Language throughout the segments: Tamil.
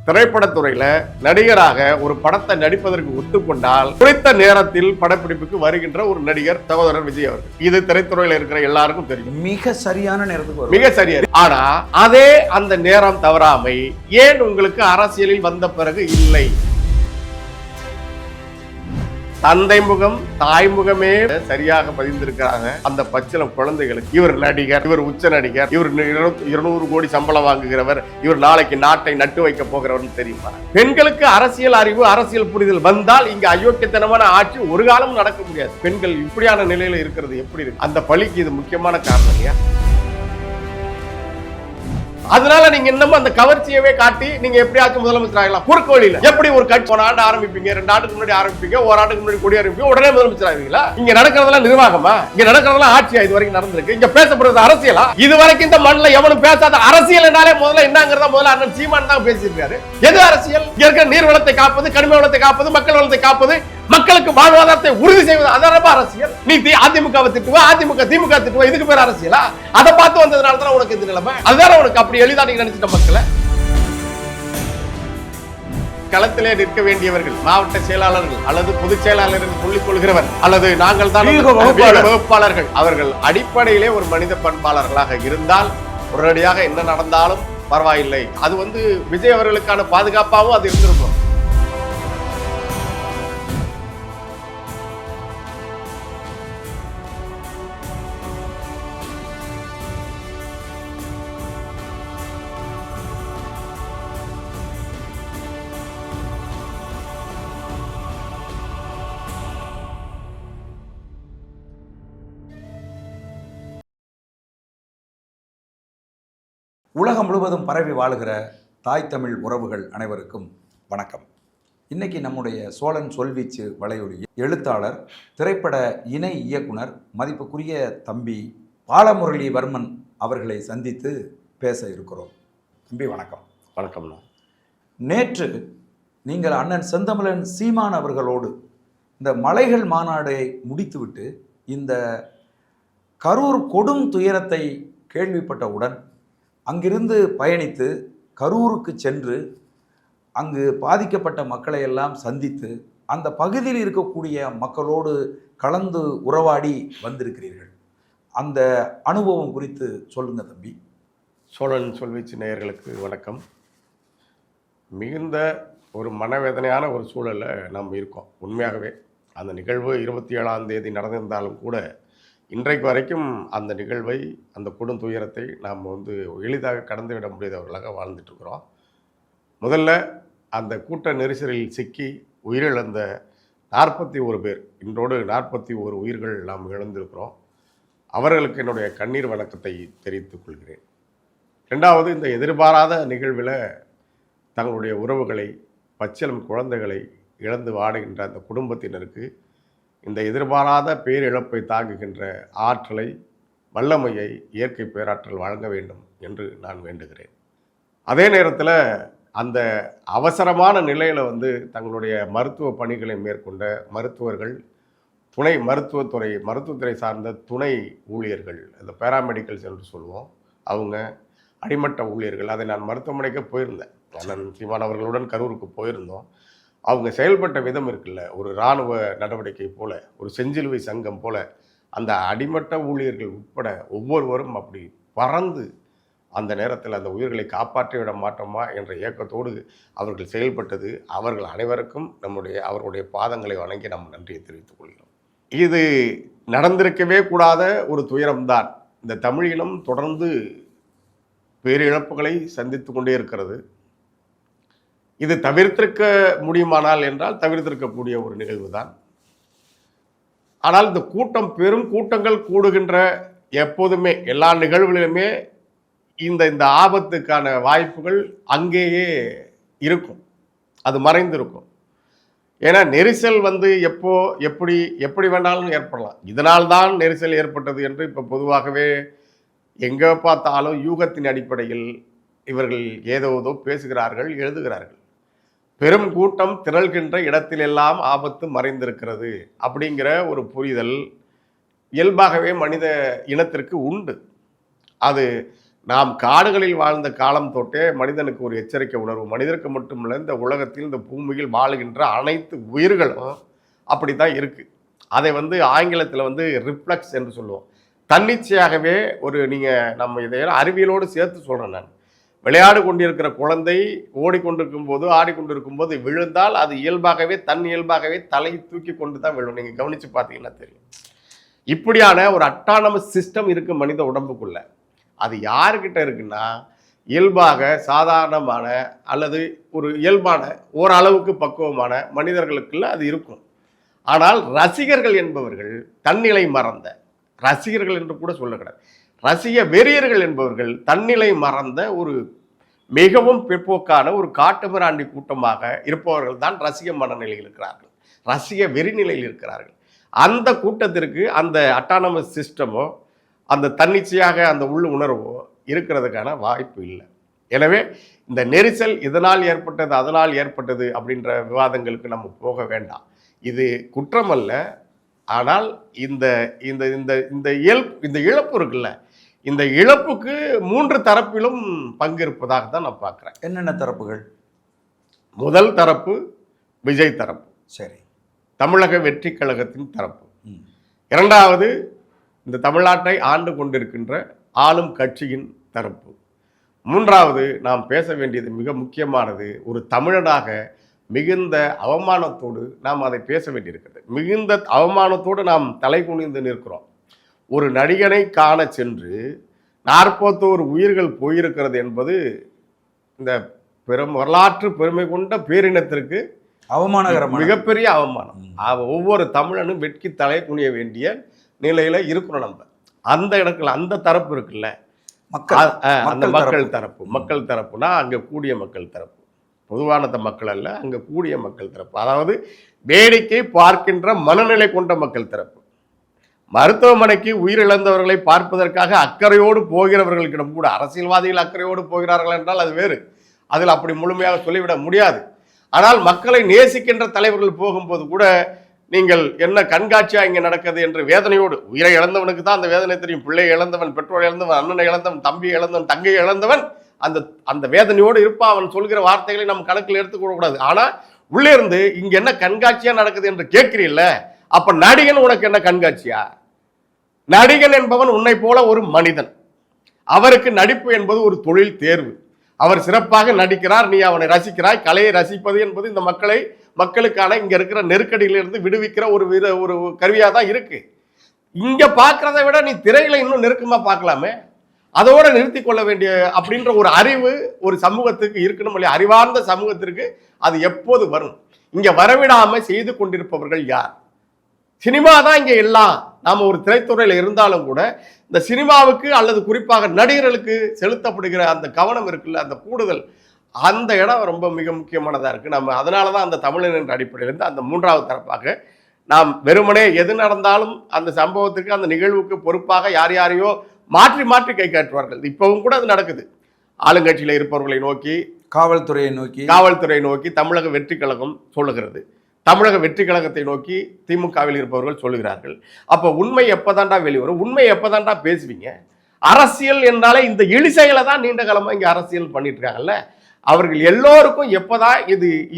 திரைப்படத்துறையில நடிகராக ஒரு படத்தை நடிப்பதற்கு ஒத்துக்கொண்டால் குறித்த நேரத்தில் படப்பிடிப்புக்கு வருகின்ற ஒரு நடிகர் சகோதரர் விஜய் அவர்கள். இது திரைத்துறையில இருக்கிற எல்லாருக்கும் தெரியும். மிக சரியான நேரத்துக்கு மிக சரியா. ஆனா அதே அந்த நேரம் தவறாமை ஏன் உங்களுக்கு அரசியலில் வந்த பிறகு இல்லை? தந்தை முகம் தாய் முகமே சரியாக பதிந்திருக்கிறாங்க அந்த பச்சிலம் குழந்தைகளுக்கு. இவர் நடிகர், இவர் உச்ச நடிகர், இவர் 200 கோடி சம்பளம் வாங்குகிறவர், இவர் நாளைக்கு நாட்டை நட்டு வைக்க போகிறவர் தெரியுமா? பெண்களுக்கு அரசியல் அறிவு, அரசியல் புரிதல் வந்தால் இங்க அயோக்கியத்தனமான ஆட்சி ஒரு காலமும் நடக்க முடியாது. பெண்கள் இப்படியான நிலையில இருக்கிறது எப்படி இருக்கு? அந்த பழிக்கு இது முக்கியமான காரணம் இல்லையா? அதனால நீங்க இன்னமும் அந்த கவர்ச்சியவே காட்டி நீங்க எப்படியாச்சும் முதலமைச்சர் ஆகலாம். குறுக்கு வழியில எப்படி ஒரு கட்சி 1 ஆண்டு ஆரம்பிப்பீங்க, 2 ஆண்டுக்கு முன்னாடி ஆரம்பிப்பீங்க, 1 ஆண்டுக்கு முன்னாடி கொடி ஆரம்பிப்பீங்க, உடனே முதலமைச்சர் ஆவீங்களா? இங்க நடக்கிறதெல்லாம் நிர்வாகமா? இங்க நடக்கிறதெல்லாம் ஆட்சியா? இது வரைக்கும் நடந்திருக்கு. இங்க பேசப்படுறது அரசியலா? இது வரைக்கும் இந்த மண்ணில் எவனும் பேசாத அரசியல் என்னாலே முதல்ல என்னங்கிறத முதல்ல அண்ணன் சீமான் தான் பேசியிருக்காரு. எது அரசியல்? இங்க இருக்கிற நீர் வளத்தை காப்பது, கனிம வளத்தை காப்பது, மக்கள் வளத்தை காப்பது, மக்களுக்கு வாழ்வாதாரத்தை உறுதி செய்வது, அதான் அரசியல். நீ அதிமுகவை திட்டுவ, அதிமுக திமுக திட்டுவ, இதுக்கு பேர் அரசியலா? அதை பார்த்து வந்ததுனால தான் உனக்கு இந்த நிலைமை. அதுதான் உனக்கு அப்படி எளிதா நீங்க நினைச்சிட்ட மக்களை. களத்திலே நிற்க வேண்டியவர்கள் மாவட்ட செயலாளர்கள் அல்லது பொதுச் செயலாளர் என்று சொல்லிக் கொள்கிறவர் அல்லது நாங்கள் தான் வகுப்பாளர்கள், அவர்கள் அடிப்படையிலே ஒரு மனித பண்பாளர்களாக இருந்தால் உடனடியாக என்ன நடந்தாலும் பரவாயில்லை. அது விஜய் அவர்களுக்கான பாதுகாப்பாகவும் அது இருந்திருக்கும். உலகம் முழுவதும் பரவி வாழுகிற தாய் தமிழ் உறவுகள் அனைவருக்கும் வணக்கம். இன்னைக்கு நம்முடைய சோழன் சொல்வீச்சு வலையொலி எழுத்தாளர், திரைப்பட இணை இயக்குனர், மதிப்புக்குரிய தம்பி பாலமுரளிவர்மன் அவர்களை சந்தித்து பேச இருக்கிறோம். தம்பி வணக்கம். வணக்கம். நேற்று நீங்கள் அண்ணன் செந்தமிழன் சீமான் அவர்களோடு இந்த மலைகள் மாநாடை முடித்துவிட்டு இந்த கரூர் கொடும் துயரத்தை கேள்விப்பட்டவுடன் அங்கிருந்து பயணித்து கரூருக்கு சென்று அங்கு பாதிக்கப்பட்ட மக்களை எல்லாம் சந்தித்து அந்த பகுதியில் இருக்கக்கூடிய மக்களோடு கலந்து உறவாடி வந்திருக்கிறீர்கள். அந்த அனுபவம் குறித்து சொல்லுங்க தம்பி. சோழன் சொல்வீச்சு நேயர்களுக்கு வணக்கம். மிகுந்த ஒரு மனவேதனையான ஒரு சூழலில் நாம் இருக்கோம். உண்மையாகவே அந்த நிகழ்வு 27ஆம் தேதி நடந்திருந்தாலும் கூட இன்றைக்கு வரைக்கும் அந்த நிகழ்வை, அந்த கொடும் துயரத்தை நாம் எளிதாக கடந்து விட முடியாதவர்களாக வாழ்ந்துட்டுருக்குறோம். முதல்ல அந்த கூட்ட நெரிசலில் சிக்கி உயிரிழந்த 41 பேர், இன்றோடு 41 உயிர்கள் நாம் இழந்திருக்கிறோம். அவர்களுக்கு என்னுடைய கண்ணீர் வணக்கத்தை தெரிவித்துக் கொள்கிறேன். ரெண்டாவது, இந்த எதிர்பாராத நிகழ்வில் தங்களுடைய உறவுகளை, பச்சிலம் குழந்தைகளை இழந்து வாடுகின்ற அந்த குடும்பத்தினருக்கு இந்த எதிர்பாராத பேரிழப்பை தாங்குகின்ற ஆற்றலை, வல்லமையை இயற்கை பேராற்றல் வழங்க வேண்டும் என்று நான் வேண்டுகிறேன். அதே நேரத்தில் அந்த அவசரமான நிலையில் தங்களுடைய மருத்துவ பணிகளை மேற்கொண்ட மருத்துவர்கள், துணை மருத்துவத்துறை சார்ந்த துணை ஊழியர்கள், இந்த பேராமெடிக்கல்ஸ் என்று சொல்லுவோம், அவங்க அடிமட்ட ஊழியர்கள். அதை நான் மருத்துவமனைக்கு போயிருந்தேன். அண்ணன் சீமான் அவர்களுடன் கரூருக்கு போயிருந்தோம். அவங்க செயல்பட்ட விதம் இருக்குல்ல, ஒரு இராணுவ நடவடிக்கை போல, ஒரு செஞ்சிலுவை சங்கம் போல, அந்த அடிமட்ட ஊழியர்கள் உட்பட ஒவ்வொருவரும் அப்படி பறந்து அந்த நேரத்தில் அந்த உயிர்களை காப்பாற்றி விட மாட்டோமா என்ற இயக்கத்தோடு அவர்கள் செயல்பட்டது. அவர்கள் அனைவருக்கும் அவர்களுடைய பாதங்களை வணங்கி நாம் நன்றியை தெரிவித்துக் கொள்கிறோம். இது நடந்திருக்கவே கூடாத ஒரு துயரம்தான். இந்த தமிழினம் தொடர்ந்து பேரிழப்புகளை சந்தித்து கொண்டே இருக்கிறது. இது தவிர்த்திருக்க முடியுமானால் என்றால் தவிர்த்திருக்கக்கூடிய ஒரு நிகழ்வு தான். ஆனால் இந்த பெரும் கூட்டங்கள் கூடுகின்ற எப்போதுமே எல்லா நிகழ்வுகளிலுமே இந்த ஆபத்துக்கான வாய்ப்புகள் அங்கேயே இருக்கும், அது மறைந்திருக்கும். ஏன்னா நெரிசல் எப்படி வேண்டாலும் ஏற்படலாம். இதனால்தான் நெரிசல் ஏற்பட்டது என்று இப்போ பொதுவாகவே எங்கே பார்த்தாலும் யூகத்தின் அடிப்படையில் இவர்கள் ஏதோ பேசுகிறார்கள், எழுதுகிறார்கள். பெரும் கூட்டம் திரள்கின்ற இடத்திலெல்லாம் ஆபத்து மறைந்திருக்கிறது அப்படிங்கிற ஒரு புரிதல் இயல்பாகவே மனித இனத்திற்கு உண்டு. அது நாம் காடுகளில் வாழ்ந்த காலம் தொட்டே மனிதனுக்கு ஒரு எச்சரிக்கை உணர்வு. மனிதனுக்கு மட்டுமில்லை, இந்த உலகத்தில் இந்த பூமியில் வாழுகின்ற அனைத்து உயிர்களும் அப்படி தான் இருக்குது. அதை ஆங்கிலத்தில் ரிஃப்ளெக்ஸ் என்று சொல்லுவோம். தன்னிச்சையாகவே நம்ம இதையெல்லாம் அறிவியலோடு சேர்த்து சொல்கிறேன் நான். விளையாடு கொண்டிருக்கிற குழந்தை ஓடிக்கொண்டிருக்கும் போது ஆடிக்கொண்டிருக்கும் போது விழுந்தால் அது இயல்பாகவே இயல்பாகவே தலையை தூக்கி கொண்டு தான் விழும். நீங்கள் கவனித்து பார்த்தீங்கன்னா தெரியும். இப்படியான ஒரு அட்டானமஸ் சிஸ்டம் இருக்குது மனித உடம்புக்குள்ள. அது யாருக்கிட்ட இருக்குன்னா இயல்பாக சாதாரணமான அல்லது ஒரு இயல்பான ஓரளவுக்கு பக்குவமான மனிதர்களுக்குள்ள அது இருக்கும். ஆனால் ரசிகர்கள் என்பவர்கள் தன்னிலை மறந்த ரசிகர்கள் என்று கூட சொல்லக்கூடாது, ரசிக வெறியர்கள் என்பவர்கள் தன்னிலை மறந்த ஒரு மிகவும் பிற்போக்கான ஒரு காட்டுமிராண்டி கூட்டமாக இருப்பவர்கள் தான் ரசிக மனநிலையில் இருக்கிறார்கள், ரசிக வெறி நிலையில் இருக்கிறார்கள். அந்த கூட்டத்திற்கு அந்த அட்டானமஸ் சிஸ்டமோ அந்த தன்னிச்சையாக அந்த உள் உணர்வோ இருக்கிறதுக்கான வாய்ப்பு இல்லை. எனவே இந்த நெரிசல் இதனால் ஏற்பட்டது அதனால் ஏற்பட்டது அப்படின்ற விவாதங்களுக்கு நம்ம போக வேண்டாம். இது குற்றம் அல்ல. ஆனால் இந்த இந்த இந்த இந்த இழப்பு இருக்குல்ல, இந்த இழப்புக்கு 3 தரப்பிலும் பங்கு இருப்பதாக தான் நான் பார்க்குறேன். என்னென்ன தரப்புகள்? முதல் தரப்பு விஜய் தரப்பு, சரி, தமிழக வெற்றி கழகத்தின் தரப்பு. இரண்டாவது இந்த தமிழ்நாட்டை ஆண்டு கொண்டிருக்கின்ற ஆளும் கட்சியின் தரப்பு. மூன்றாவது நாம் பேச வேண்டியது மிக முக்கியமானது, ஒரு தமிழனாக மிகுந்த அவமானத்தோடு நாம் அதை பேச வேண்டியிருக்கிறது. மிகுந்த அவமானத்தோடு நாம் தலை குனிந்து நிற்கிறோம். ஒரு நடிகனை காண சென்று 41 உயிர்கள் போயிருக்கிறது என்பது இந்த வரலாற்று பெருமை கொண்ட பேரினத்திற்கு அவமானகரமான மிகப்பெரிய அவமானம். ஒவ்வொரு தமிழனும் வெட்கி தலை குனிய வேண்டிய நிலையில இருக்கிறோம். நம்ம அந்த இடத்துல அந்த தரப்பு இருக்குல்ல, அந்த மக்கள் தரப்பு. மக்கள் தரப்புனா அங்க கூடிய மக்கள் தரப்பு, பொதுவான மக்கள் அல்ல, அங்க கூடிய மக்கள் தரப்பு. அதாவது வேடிக்கை பார்க்கின்ற மனநிலை கொண்ட மக்கள் தரப்பு. மருத்துவமனைக்கு உயிரிழந்தவர்களை பார்ப்பதற்காக அக்கறையோடு போகிறவர்களிடம் கூட, அரசியல்வாதிகள் அக்கறையோடு போகிறார்கள் என்றால் அது வேறு, அதில் அப்படி முழுமையாக சொல்லிவிட முடியாது. ஆனால் மக்களை நேசிக்கின்ற தலைவர்கள் போகும்போது கூட நீங்கள் என்ன கண்காட்சியா இங்கே நடக்குது என்று வேதனையோடு, உயிரை இழந்தவனுக்கு தான் அந்த வேதனை தெரியும். பிள்ளை இழந்தவன், பெற்றோர் இழந்தவன், அண்ணனை இழந்தவன், தம்பி இழந்தவன், தங்கையை இழந்தவன் அந்த அந்த வேதனையோடு இருப்பான். அவன் சொல்கிற வார்த்தைகளை நம்ம கணக்கில் எடுத்துக்கூடக்கூடாது. ஆனால் உள்ளே இருந்து இங்க என்ன கண்காட்சியா நடக்குது என்று கேட்கிறீல்ல, அப்ப நடிகன் உனக்கு என்ன கண்காட்சியா? நடிகன் என்பவன் உன்னை போல ஒரு மனிதன். அவருக்கு நடிப்பு என்பது ஒரு தொழில் தேர்வு. அவர் சிறப்பாக நடிக்கிறார், நீ அவனை ரசிக்கிறாய். கலையை ரசிப்பது என்பது இந்த மக்களுக்கான இங்க இருக்கிற நெருக்கடியிலிருந்து விடுவிக்கிற ஒரு கருவியா தான் இருக்கு. இங்க பார்க்கறதை விட நீ திரைகளை இன்னும் நெருக்கமா பார்க்கலாமே, அதோட நிறுத்தி கொள்ள வேண்டிய அப்படின்ற ஒரு அறிவு ஒரு சமூகத்துக்கு இருக்கணும் இல்லையா? அறிவார்ந்த சமூகத்திற்கு அது எப்போது வரும்? இங்க வரவிடாம செய்து கொண்டிருப்பவர்கள் யார்? சினிமா தான் இங்க எல்லாம். நாம ஒரு திரைத்துறையில இருந்தாலும் கூட இந்த சினிமாவுக்கு அல்லது குறிப்பாக நடிகர்களுக்கு செலுத்தப்படுகிற அந்த கவனம் இருக்குல்ல, அந்த கூடுதல், அந்த இடம் ரொம்ப மிக முக்கியமானதா இருக்கு. நம்ம அதனாலதான் அந்த தமிழன் என்ற அடிப்படையிலிருந்து அந்த மூன்றாவது தரப்பாக நாம் வெறுமனே எது நடந்தாலும் அந்த சம்பவத்துக்கு அந்த நிகழ்வுக்கு பொறுப்பாக யாரையோ மாற்றி மாற்றி கை காட்டுவார்கள். இப்பவும் கூட அது நடக்குது. ஆளுங்கட்சியில் இருப்பவர்களை நோக்கி, காவல்துறையை நோக்கி தமிழக வெற்றி கழகம் சொல்லுகிறது, தமிழக வெற்றி கழகத்தை நோக்கி திமுகவில் இருப்பவர்கள் சொல்லுகிறார்கள். அப்போ உண்மை எப்பதான்டா வெளிவரும்? உண்மை எப்பதான்டா பேசுவீங்க? அரசியல் என்றாலே இந்த இழிசைகளை தான் நீண்ட காலமா இங்க அரசியல் பண்ணிட்டு இருக்காங்கல்ல, அவர்கள் எல்லோருக்கும் எப்பதான்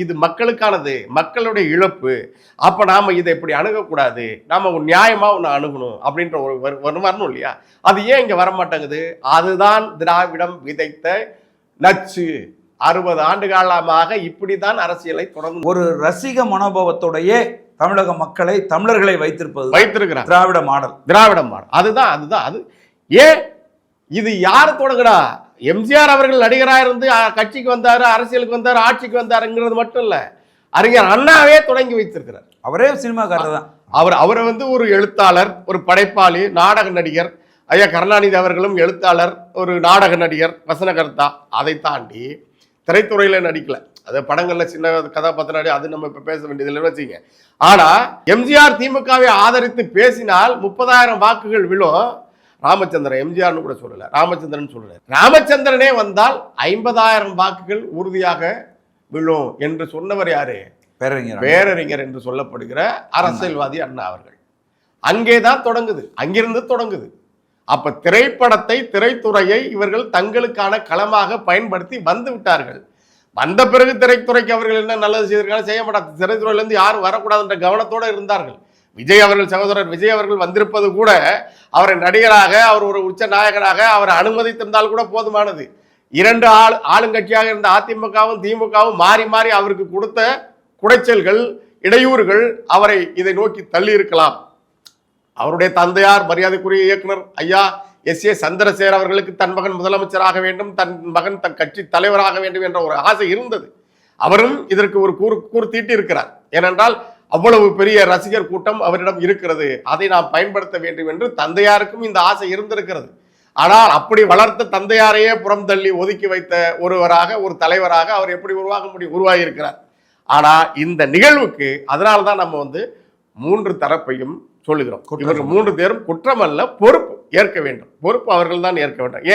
இது மக்களுக்கானது, மக்களுடைய இழப்பு, அப்ப நாம இதை இப்படி அணுகக்கூடாது, நாம ஒரு நியாயமா ஒன்று அணுகணும் அப்படின்ற ஒரு வரணும் இல்லையா? அது ஏன் இங்க வரமாட்டேங்குது? அதுதான் திராவிடம் விதைத்த நச்சு. 60 ஆண்டு காலமாக இப்படிதான் அரசியலை தொடர்ந்து ஒரு ரசிக மனோபாவத்தோடைய தமிழக மக்களை, தமிழர்களை வைத்திருக்கிறார் திராவிட மாடல். அதுதான் அது. ஏன் இது யாரு தொடங்குடா? எம்ஜிஆர் அவர்கள் நடிகராக இருந்து கட்சிக்கு வந்தாரு, அரசியலுக்கு வந்தாரு, ஆட்சிக்கு வந்தாருங்கிறது மட்டும் இல்ல, அறிஞர் அண்ணாவே தொடங்கி வைத்திருக்கிறார். அவரே சினிமாக்காரர் தான். அவரை ஒரு எழுத்தாளர், ஒரு படைப்பாளி, நாடக நடிகர். ஐயா கருணாநிதி அவர்களும் எழுத்தாளர், ஒரு நாடக நடிகர், வசனகர்த்தா. அதை தாண்டி திரைத்துறையில நடிக்கல, அது படங்கள்ல சின்ன கதாபாத்திரம், அது நம்ம இப்ப பேச வேண்டியதில்லை வச்சுங்க. ஆனா எம்ஜிஆர் திமுகவை ஆதரித்து பேசினால் 30,000 வாக்குகள் விழும். ராமச்சந்திரன், எம்ஜிஆர்னு கூட சொல்லல, ராமச்சந்திரன் சொல்றாரு. ராமச்சந்திரனே வந்தால் 50,000 வாக்குகள் உறுதியாக விழும் என்று சொன்னவர் யாரு? பேரறிஞர் என்று சொல்லப்படுகிற அரசியல்வாதி அண்ணா அவர்கள். அங்கேதான் தொடங்குது, அங்கிருந்து தொடங்குது. அப்ப திரைப்படத்தை, திரைத்துறையை இவர்கள் தங்களுக்கான களமாக பயன்படுத்தி வந்து விட்டார்கள். வந்த பிறகு திரைத்துறைக்கு அவர்கள் என்ன நல்லது செய்திருக்காங்க, செய்ய மாட்டாங்க. திரைத்துறையிலிருந்து யாரும் வரக்கூடாதுன்ற கவனத்தோடு இருந்தார்கள். விஜய் அவர்கள், சகோதரர் விஜய் அவர்கள் வந்திருப்பது கூட அவரை நடிகராக, அவர் ஒரு உச்ச நாயகனாக அவரை அனுமதித்திருந்தால் கூட போதுமானது. இரண்டு ஆளுங்கட்சியாக இருந்த அதிமுகவும் திமுகவும் மாறி மாறி அவருக்கு கொடுத்த குடைச்சல்கள், இடையூறுகள் அவரை இதை நோக்கி தள்ளி இருக்கலாம். அவருடைய தந்தையார் மரியாதைக்குரிய இயக்குனர் ஐயா எஸ்.ஏ. சந்திரசேகர் அவர்களுக்கு தன் மகன் முதலமைச்சராக வேண்டும், தன் மகன் தன் கட்சி தலைவராக வேண்டும் என்ற ஒரு ஆசை இருந்தது. அவரும் இதற்கு ஒரு கூறு தீட்டி இருக்கிறார். ஏனென்றால் அவ்வளவு பெரிய ரசிகர் கூட்டம் அவரிடம் இருக்கிறது, அதை நாம் பயன்படுத்த வேண்டும் என்று தந்தையாருக்கும் இந்த ஆசை இருந்திருக்கிறது. ஆனால் அப்படி வளர்த்த தந்தையாரையே புறம் தள்ளி ஒதுக்கி வைத்த ஒருவராக, ஒரு தலைவராக அவர் எப்படி உருவாகி இருக்கிறார். ஆனா இந்த நிகழ்வுக்கு அதனால்தான் நம்ம மூன்று தரப்பையும் சொல்லுகிறோம். இவர்கள் 3 பேரும் குற்றம் அல்ல, பொறுப்பு ஏற்க வேண்டும். பொறுப்பு அவர்கள் தான் ஏற்க வேண்டும்.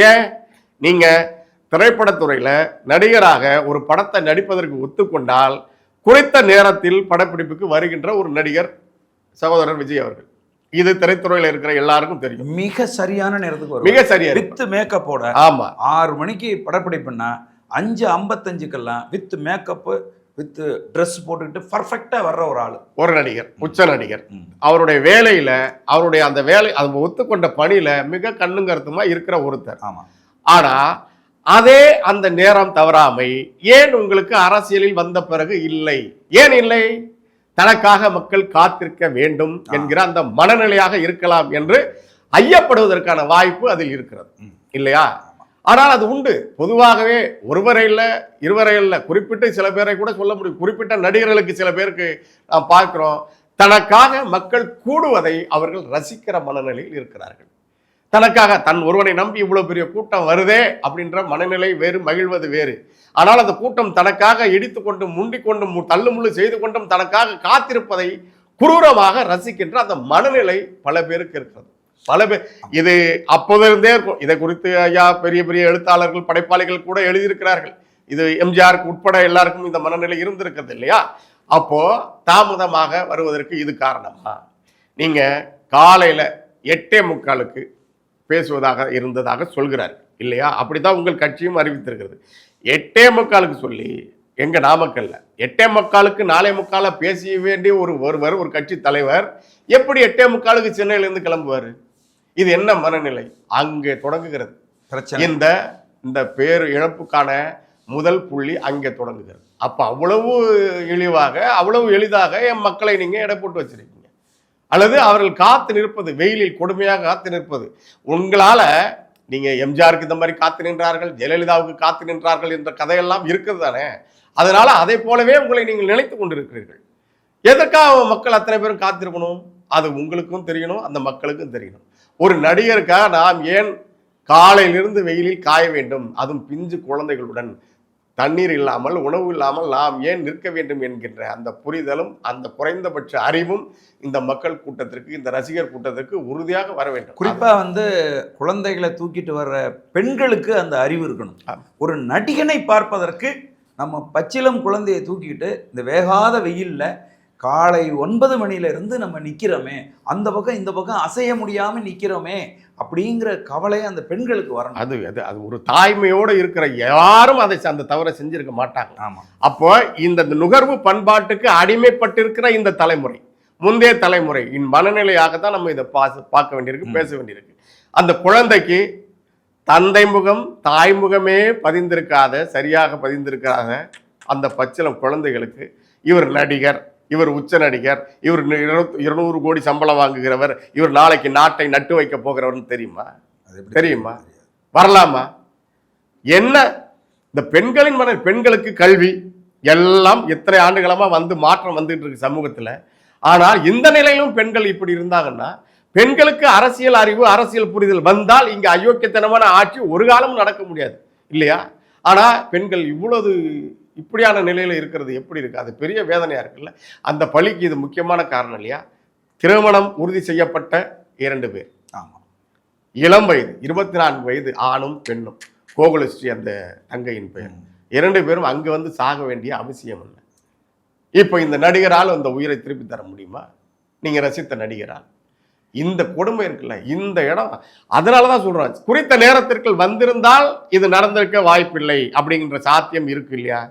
ஏன் நீங்க திரைப்படத்துறையில நடிகராக ஒரு படத்தை நடிப்பதற்கு ஒத்துக்கொண்டால் குறித்த நேரத்தில் படப்பிடிப்புக்கு வருகின்ற ஒரு நடிகர் சகோதரர் விஜய் அவர்கள். இது திரைத்துறையில் இருக்கிற எல்லாருக்கும் தெரியும். மிக சரியான நேரத்துக்கு வரும். மிக சரியா வித் மேக்கப்போட. ஆமா, 6 மணிக்கு படப்பிடிப்புன்னா 5:55க்கெல்லாம் வித் மேக்கப்பு வித் ட்ரெஸ் போட்டுக்கிட்டு பர்ஃபெக்டா வர்ற ஒரு ஆளு, ஒரு நடிகர், உச்ச நடிகர். அவருடைய வேலையில, அவருடைய அந்த வேலை, அது ஒத்துக்கொண்ட பணியில மிக கண்ணும் கருத்துமா இருக்கிற ஒருத்தர். ஆமா. ஆனா அதே அந்த நேரம் தவறாமை ஏன் உங்களுக்கு அரசியலில் வந்த பிறகு இல்லை? ஏன் இல்லை? தனக்காக மக்கள் காத்திருக்க வேண்டும் என்கிற அந்த மனநிலையாக இருக்கலாம் என்று ஐயப்படுவதற்கான வாய்ப்பு அதில் இருக்கிறது, இல்லையா? ஆனால் அது உண்டு. பொதுவாகவே ஒருவரை இல்லை, இருவரை இல்லை, குறிப்பிட்டு சில பேரை கூட சொல்ல முடியும். குறிப்பிட்ட நடிகர்களுக்கு சில பேருக்கு நாம் பார்க்கிறோம், தனக்காக மக்கள் கூடுவதை அவர்கள் ரசிக்கிற மனநிலையில் இருக்கிறார்கள். தனக்காக தன் ஒருவனை நம்பி இவ்வளவு பெரிய கூட்டம் வருதே அப்படின்ற மனநிலை வேறு, மகிழ்வது வேறு. ஆனால் அந்த கூட்டம் தனக்காக இடித்துக்கொண்டு, முண்டிக்கொண்டும், தள்ளுமுள்ளு செய்து கொண்டும் தனக்காக காத்திருப்பதை குரூரமாக ரசிக்கின்ற அந்த மனநிலை பல பேருக்கு இருக்கிறது. பல பேர் இது அப்போதிருந்தே இருக்கும். இதை குறித்து ஐயா பெரிய பெரிய எழுத்தாளர்கள், படைப்பாளிகள் கூட எழுதியிருக்கிறார்கள். இது எம்ஜிஆருக்கு உட்பட எல்லாருக்கும் இந்த மனநிலை இருந்திருக்கிறது, இல்லையா? அப்போ தாமதமாக வருவதற்கு இது காரணமா? நீங்க காலையில 8:45 பேசுவதாக இருந்ததாக சொல்கிறார், இல்லையா? அப்படித்தான் உங்கள் கட்சியும் அறிவித்திருக்கிறது. 8:45 சொல்லி எங்க நாமக்கல்ல 8:45 4:45 பேசிய வேண்டிய ஒருவர், ஒரு கட்சி தலைவர் எப்படி 8:45 சென்னையிலிருந்து கிளம்புவாரு? இது என்ன மனநிலை? அங்கே தொடங்குகிறது பிரச்சனை. இந்த பேர் இழப்புக்கான முதல் புள்ளி அங்கே தொடங்குகிறது. அப்ப அவ்வளவு இழிவாக, அவ்வளவு எளிதாக என் மக்களை நீங்க எடை போட்டு வச்சிருக்கீங்க. அல்லது அவர்கள் காத்து நிற்பது, வெயிலில் கொடுமையாக காத்து நிற்பது. உங்களால நீங்க எம்ஜிஆருக்கு இந்த மாதிரி காத்து நின்றார்கள், ஜெயலலிதாவுக்கு காத்து நின்றார்கள் என்ற கதையெல்லாம் இருக்குது தானே. அதனால அதை போலவே உங்களை நீங்கள் நினைத்து கொண்டிருக்கிறீர்கள். எதற்காக மக்கள் அத்தனை பேரும் காத்திருக்கணும்? அது உங்களுக்கும் தெரியணும், அந்த மக்களுக்கும் தெரியணும். ஒரு நடிகருக்காக நாம் ஏன் காலையிலிருந்து வெயிலில் காய வேண்டும், அதுவும் பிஞ்சு குழந்தைகளுடன், தண்ணீர் இல்லாமல், உணவு இல்லாமல் நாம் ஏன் நிற்க வேண்டும் என்கின்ற அந்த புரிதலும், அந்த குறைந்தபட்ச அறிவும் இந்த மக்கள் கூட்டத்திற்கு, இந்த ரசிகர் கூட்டத்திற்கு உறுதியாக வர வேண்டும். குறிப்பா குழந்தைகளை தூக்கிட்டு வர்ற பெண்களுக்கு அந்த அறிவு இருக்கணும். ஒரு நடிகனை பார்ப்பதற்கு நம்ம பச்சிலம் குழந்தையை தூக்கிட்டு இந்த வேகாத வெயில்ல காலை 9 மணியிலிருந்து நம்ம நிற்கிறோமே, அந்த பக்கம் இந்த பக்கம் அசைய முடியாமல் நிற்கிறோமே அப்படிங்கிற கவலை அந்த பெண்களுக்கு வரணும். அது அது ஒரு தாய்மையோடு இருக்கிற யாரும் அதை அந்த தவறை செஞ்சிருக்க மாட்டாங்க. ஆமாம். அப்போ இந்த நுகர்வு பண்பாட்டுக்கு அடிமைப்பட்டிருக்கிற இந்த தலைமுறை, முந்தைய தலைமுறை மனநிலையாக தான் நம்ம இதை பார்க்க வேண்டியிருக்கு, பேச வேண்டியிருக்கு. அந்த குழந்தைக்கு தந்தை முகம், தாய்முகமே பதிந்திருக்காத, சரியாக பதிந்திருக்காத அந்த பச்சிலம் குழந்தைகளுக்கு இவர் நடிகர், இவர் உச்ச நடிகர், இவர் 200 கோடி சம்பளம் வாங்குகிறவர், இவர் நாளைக்கு நாட்டை நட்டு வைக்க போகிறவர்னு தெரியுமா? தெரியுமா? வரலாமா? என்ன இந்த பெண்களின் பெண்களுக்கு கல்வி எல்லாம் எத்தனை ஆண்டுகளமா மாற்றம் வந்துட்டு இருக்கு சமூகத்துல. ஆனால் இந்த நிலையிலும் பெண்கள் இப்படி இருந்தாங்கன்னா, பெண்களுக்கு அரசியல் அறிவு, அரசியல் புரிதல் வந்தால் இங்க அயோக்கியத்தனமான ஆட்சி ஒரு காலமும் நடக்க முடியாது, இல்லையா? ஆனா பெண்கள் இவ்வளவு இப்படியான நிலையில இருக்கிறது எப்படி இருக்கு? அது பெரிய வேதனையா இருக்குல்ல. அந்த பழிக்கு இது முக்கியமான காரணம், இல்லையா? திருமணம் உறுதி செய்யப்பட்ட 2 பேர், இளம் வயது 24 வயது ஆணும் பெண்ணும், கோகுலஸ்ரீ அந்த தங்கையின் பெயர். 2 பேரும் அங்க சாக வேண்டிய அவசியம் இல்லை. இப்போ இந்த நடிகரால் அந்த உயிரை திருப்பி தர முடியுமா? நீங்க ரசித்த நடிகரால் இந்த கொடுமை இருக்குல்ல, இந்த இடம். அதனால தான் சொல்றேன், குறித்த நேரத்திற்குள் வந்திருந்தால் இது நடந்திருக்க வாய்ப்பில்லை அப்படிங்கிற சாத்தியம் இருக்கு இல்லையா.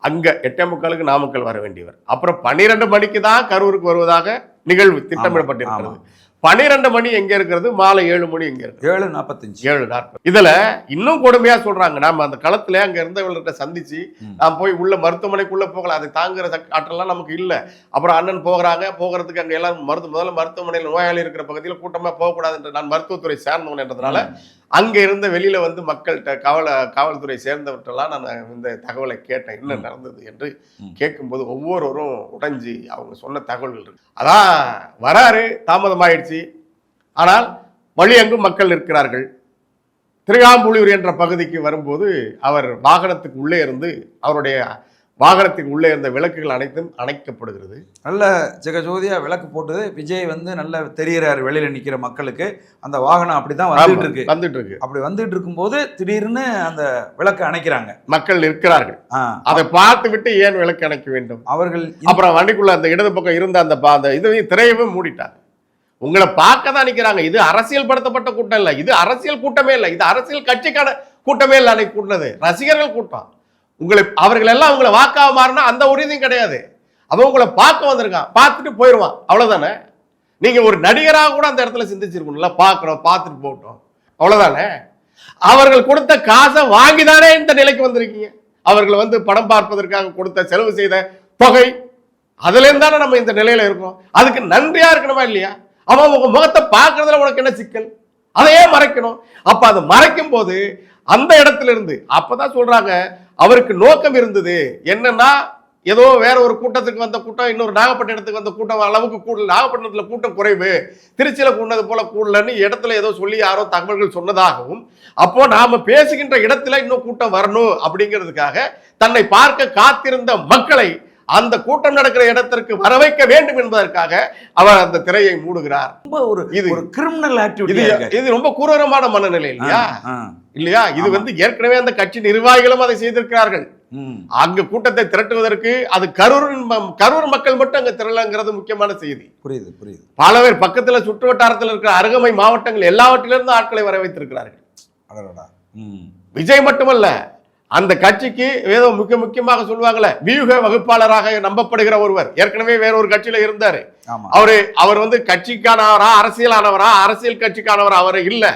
அங்க 8:45 நாமக்கல் வர வேண்டியவர், அப்புறம் 12 மணிக்கு தான் கரூருக்கு வருவதாக நிகழ்வு திட்டமிடப்பட்டிருக்கிறது. 12 மணி எங்க இருக்கிறது, மாலை 7 மணி எங்க இருக்கு, 7:45 7:40. இதுல இன்னும் கொடுமையா சொல்றாங்க, நாம அந்த களத்துல அங்க இருந்தவர்கள்ட்ட சந்திச்சு நாம் போய் உள்ள மருத்துவமனைக்குள்ள போகல, அதை தாங்குற ஆற்றலாம் நமக்கு இல்ல. அப்புறம் அண்ணன் போகிறதுக்கு அங்க எல்லாம் முதல்ல மருத்துவமனையில் நோயாளி இருக்கிற பகுதியில் கூட்டமா போகக்கூடாது என்று, நான் மருத்துவத்துறை சேர்ந்தவன் என்றதுனால அங்க இருந்த வெளியில வந்து மக்கள்கிட்ட காவல்துறை சேர்ந்தவற்றெல்லாம் நான் இந்த தகவலை கேட்டேன், என்ன நடந்தது என்று கேட்கும்போது ஒவ்வொருவரும் உடைஞ்சி அவங்க சொன்ன தகவல்கள் இருக்கு. அதான் வராரு, தாமதமாயிடுச்சு, ஆனால் வழியெங்கும் மக்கள் இருக்கிறார்கள். திருகாம்புலியூர் என்ற பகுதிக்கு வரும்போது அவர் வாகனத்துக்கு உள்ளே இருந்து, அவருடைய வாகனத்துக்கு உள்ளே இருந்த விளக்குகள் அனைத்தும் அணைக்கப்படுகிறது. நல்ல ஜெகஜோதியா விளக்கு போட்டது. விஜய் வந்து நல்ல தெரிகிறாரு வெளியில நிக்கிற மக்களுக்கு. அந்த வாகனம் அப்படிதான் வந்துட்டு இருக்கு. அப்படி வந்துட்டு இருக்கும்போது திடீர்னு அந்த விளக்கு அணைக்கிறாங்க, மக்கள் இருக்கிறார்கள். அதை பார்த்து விட்டு ஏன் விளக்கு அணைக்க வேண்டும் அவர்கள்? அப்புறம் வண்டிக்குள்ள அந்த இடது பக்கம் இருந்த அந்த இதையும் திரையவே மூடிட்டாங்க. உங்களை பார்க்க தான் நிற்கிறாங்க. இது அரசியல் படுத்தப்பட்ட கூட்டம் இல்லை, இது அரசியல் கூட்டமே இல்லை, இது அரசியல் கட்சிக்கான கூட்டமே இல்லை. அன்னைக்கு கூட்டினது ரசிகர்கள் கூட்டம். அவர்கள் எல்லாம் உங்களை வாக்காக மாறினா அந்த உறுதியும் கிடையாது. அவன் உங்களை பார்க்க வந்திருக்கான், பார்த்துட்டு போயிடுவான், அவ்வளவுதானே. நீங்க ஒரு நடிகராக கூட அந்த இடத்துல சிந்திச்சிருக்கணும்ல, பார்க்கணும், பார்த்துட்டு போகட்டும், அவ்வளவுதானே. அவர்கள் கொடுத்த காசை வாங்கிதானே இந்த நிலைக்கு வந்திருக்கீங்க. அவர்கள் வந்து படம் பார்ப்பதற்காக கொடுத்த செலவு செய்த தொகை, அதுல இருந்தானே நம்ம இந்த நிலையில இருக்கோம். அதுக்கு நன்றியா இருக்கணுமா இல்லையா? அவன் உங்க முகத்தை பார்க்கறதுல உனக்கு என்ன சிக்கல்? அதையே மறைக்கணும். அப்ப அதை மறைக்கும் போது அந்த இடத்துல இருந்து அப்பதான் சொல்றாங்க, அவருக்கு நோக்கம் இருந்தது என்னன்னா, ஏதோ வேற ஒரு கூட்டத்துக்கு வந்த கூட்டம் இன்னொரு நாகப்பட்டினத்துக்கு வந்த கூட்டம் அளவுக்கு கூடல, நாகப்பட்டினத்துல கூட்டம் குறைவு, திருச்சியில கூடது போல கூடலன்னு இடத்துல ஏதோ சொல்லி யாரோ தகவல்கள் சொன்னதாகவும், அப்போ நாம பேசுகின்ற இடத்துல இன்னும் கூட்டம் வரணும் அப்படிங்கிறதுக்காக தன்னை பார்க்க காத்திருந்த மக்களை அந்த கூட்டம் நடக்கிற இடத்திற்கு வர வைக்க வேண்டும் என்பதற்காக அவர் அந்த திரையை மூடுகிறார். இது கிரிமினல் ஆக்டிவிட்டி. இது ரொம்ப கொடூரமான மனநிலை இல்லையா? இது வந்து ஏற்கனவே அந்த கட்சி நிர்வாகிகளும் அதை செய்திருக்கிறார்கள். அங்க கூட்டத்தை திரட்டுவதற்கு அது கரூர் மக்கள் மட்டும் அங்க திரளங்கிறது முக்கியமான செய்தி. புரியுது. பல பேர் பக்கத்துல சுற்று வட்டாரத்தில் இருக்கிற அருகமை மாவட்டங்கள் எல்லாவற்றிலிருந்து ஆட்களை வர வைத்திருக்கிறார்கள். விஜய் மட்டுமல்ல, அந்த கட்சிக்கு ஏதோ முக்கியமாக சொல்லுவாங்கல்ல, வியூக வகுப்பாளராக நம்பப்படுகிற ஒருவர் ஏற்கனவே வேற ஒரு கட்சியில இருந்தாரு. அவர் வந்து கட்சிக்கானவரா, அரசியலானவரா, அரசியல் கட்சிக்கானவரா அவர் இல்ல.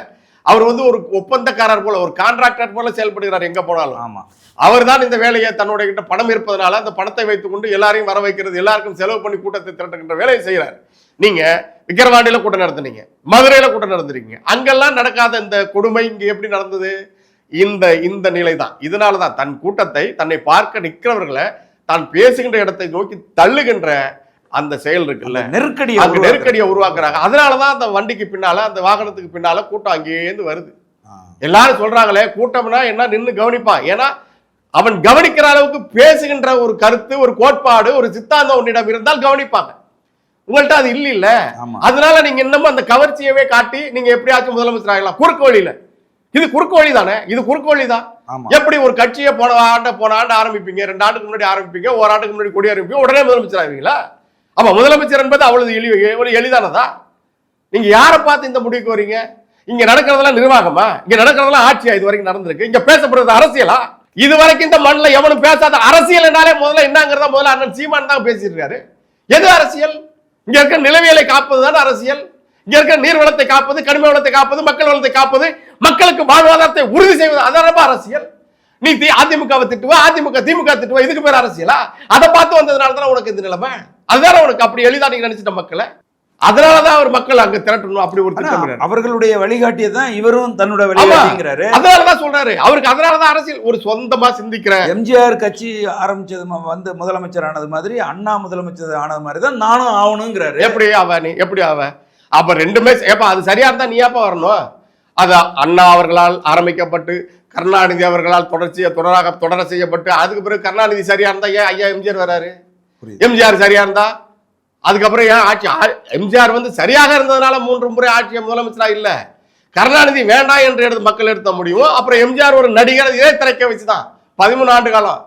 அவர் வந்து ஒரு ஒப்பந்தக்காரர் போல, ஒரு கான்ட்ராக்டர் போல செயல்படுகிறார் எங்க போனாலும். அவர் தான் இந்த வேலையை தன்னுடைய கிட்ட பணம் இருப்பதனால அந்த பணத்தை வைத்துக் கொண்டு எல்லாரையும் வர வைக்கிறது, எல்லாருக்கும் செலவு பண்ணி கூட்டத்தை திரட்டுகின்ற வேலையை செய்யறாரு. நீங்க விக்கிரவாண்டியில கூட்டம் நடத்துனீங்க, மதுரையில கூட்டம் நடந்துறீங்க, அங்கெல்லாம் நடக்காத இந்த கொடுமை இங்க எப்படி நடந்தது? இந்த நிலை தான். இதனாலதான் தன் கூட்டத்தை, தன்னை பார்க்க நிற்கிறவர்களை தான் பேசுகின்ற இடத்தை நோக்கி தள்ளுகின்ற அந்த செயல் இருக்குல்ல, நெருக்கடியை உருவாக்குறாங்க. அதனாலதான் அந்த வண்டிக்கு பின்னால, அந்த வாகனத்துக்கு பின்னால கூட்டம் அங்கேயிருந்து வருது. எல்லாரும் சொல்றாங்களே கூட்டம்னா என்ன, நின்று கவனிப்பான். ஏன்னா அவன் கவனிக்கிற அளவுக்கு பேசுகின்ற ஒரு கருத்து, ஒரு கோட்பாடு, ஒரு சித்தாந்தம் உன்னிடம் இருந்தால் கவனிப்பாங்க. உங்கள்கிட்ட அது இல்ல. அதனால நீங்க இன்னமும் அந்த கவர்ச்சியவே காட்டி நீங்க எப்படியாச்சும் முதலமைச்சர் ஆகலாம் குறுக்கு வழியில. இது குறுக்கு வழி தானே, இது குறுக்கு வழி தான். எப்படி ஒரு கட்சியை போன ஆண்டு ஆரம்பிப்பீங்க, 2 ஆண்டுக்கு முன்னாடி ஆரம்பிப்பீங்க, 1 ஆண்டுக்கு முன்னாடி கொடி ஆரம்பிப்பீங்க, உடனே முதலமைச்சர் ஆவீங்களா? அப்ப முதலமைச்சர் என்பது அவ்வளவு எளிதானதா? நீங்க யாரை பார்த்து இந்த முடிவுக்கு வரீங்க? இங்க நடக்கிறதெல்லாம் நிர்வாகமா? இங்க நடக்கிறதெல்லாம் ஆட்சியா? இது வரைக்கும் நடந்திருக்கு. இங்க பேசப்படுறது அரசியலா? இது வரைக்கும் இந்த மண்ணில் எவனும் பேசாத அரசியல் என்னாலே முதல்ல என்னங்கிறத முதல்ல அண்ணன் சீமான் தான் பேசிட்டு இருக்காரு. எது அரசியல்? இங்க இருக்க நிலவியலை காப்பதுதான் அரசியல். இங்க இருக்க நீர் வளத்தை காப்பது, கனிம வளத்தை காப்பது, மக்கள் வளத்தை காப்பது, மக்களுக்கு வாழ்வாதாரத்தை உறுதி செய்வது, அதான் அரசியல். நீ அதிமுகவை திட்டுவ, அதிமுக திமுக திட்டுவ, இதுக்கு பேர் அரசியலா? அதை பார்த்து வந்ததுனால தான் உனக்கு இந்த நிலைமை. அதுதான் உனக்கு அப்படி எளிதா நீங்க நினைச்சிட்ட மக்களை. அதனாலதான் அவர் மக்கள் அங்க திரட்டணும் அப்படி ஒரு திட்டம். அவர்களுடைய வழிகாட்டியை தான் இவரும் தன்னுடைய வழிகாட்டிங்கிறாரு. அதனாலதான் சொல்றாரு அவருக்கு. அதனாலதான் அரசியல் ஒரு சொந்தமா சிந்திக்கிற. எம்ஜிஆர் கட்சி ஆரம்பிச்சது வந்து முதலமைச்சர் ஆனது மாதிரி, அண்ணா முதலமைச்சர் ஆனது மாதிரி தான் நானும் ஆகணுங்கிறாரு. எப்படி ஆவ நீ? எப்படி ஆவ? அப்ப ரெண்டுமே ஏப்பா அது சரியா இருந்தா நீ ஏப்பா வரணும்? அது அண்ணா அவர்களால் ஆரம்பிக்கப்பட்டு கருணாநிதி அவர்களால் தொடர செய்யப்பட்டு அதுக்கு பிறகு கருணாநிதி சரியா இருந்தா ஏன் ஐயா எம்ஜிஆர் வராரு? எம்ஜிஆர் சரியா இருந்தா அதுக்கப்புறம் ஏன் ஆட்சி? எம்ஜிஆர் வந்து சரியாக இருந்ததுனால 3 முறை ஆட்சி முதலமைச்சரா இல்ல. கருணாநிதி வேண்டாம் என்று மக்கள் எடுத்த முடியும். அப்புறம் எம்ஜிஆர் ஒரு நடிகர், இதே திரைக்க வச்சுதான் 13 ஆண்டு காலம்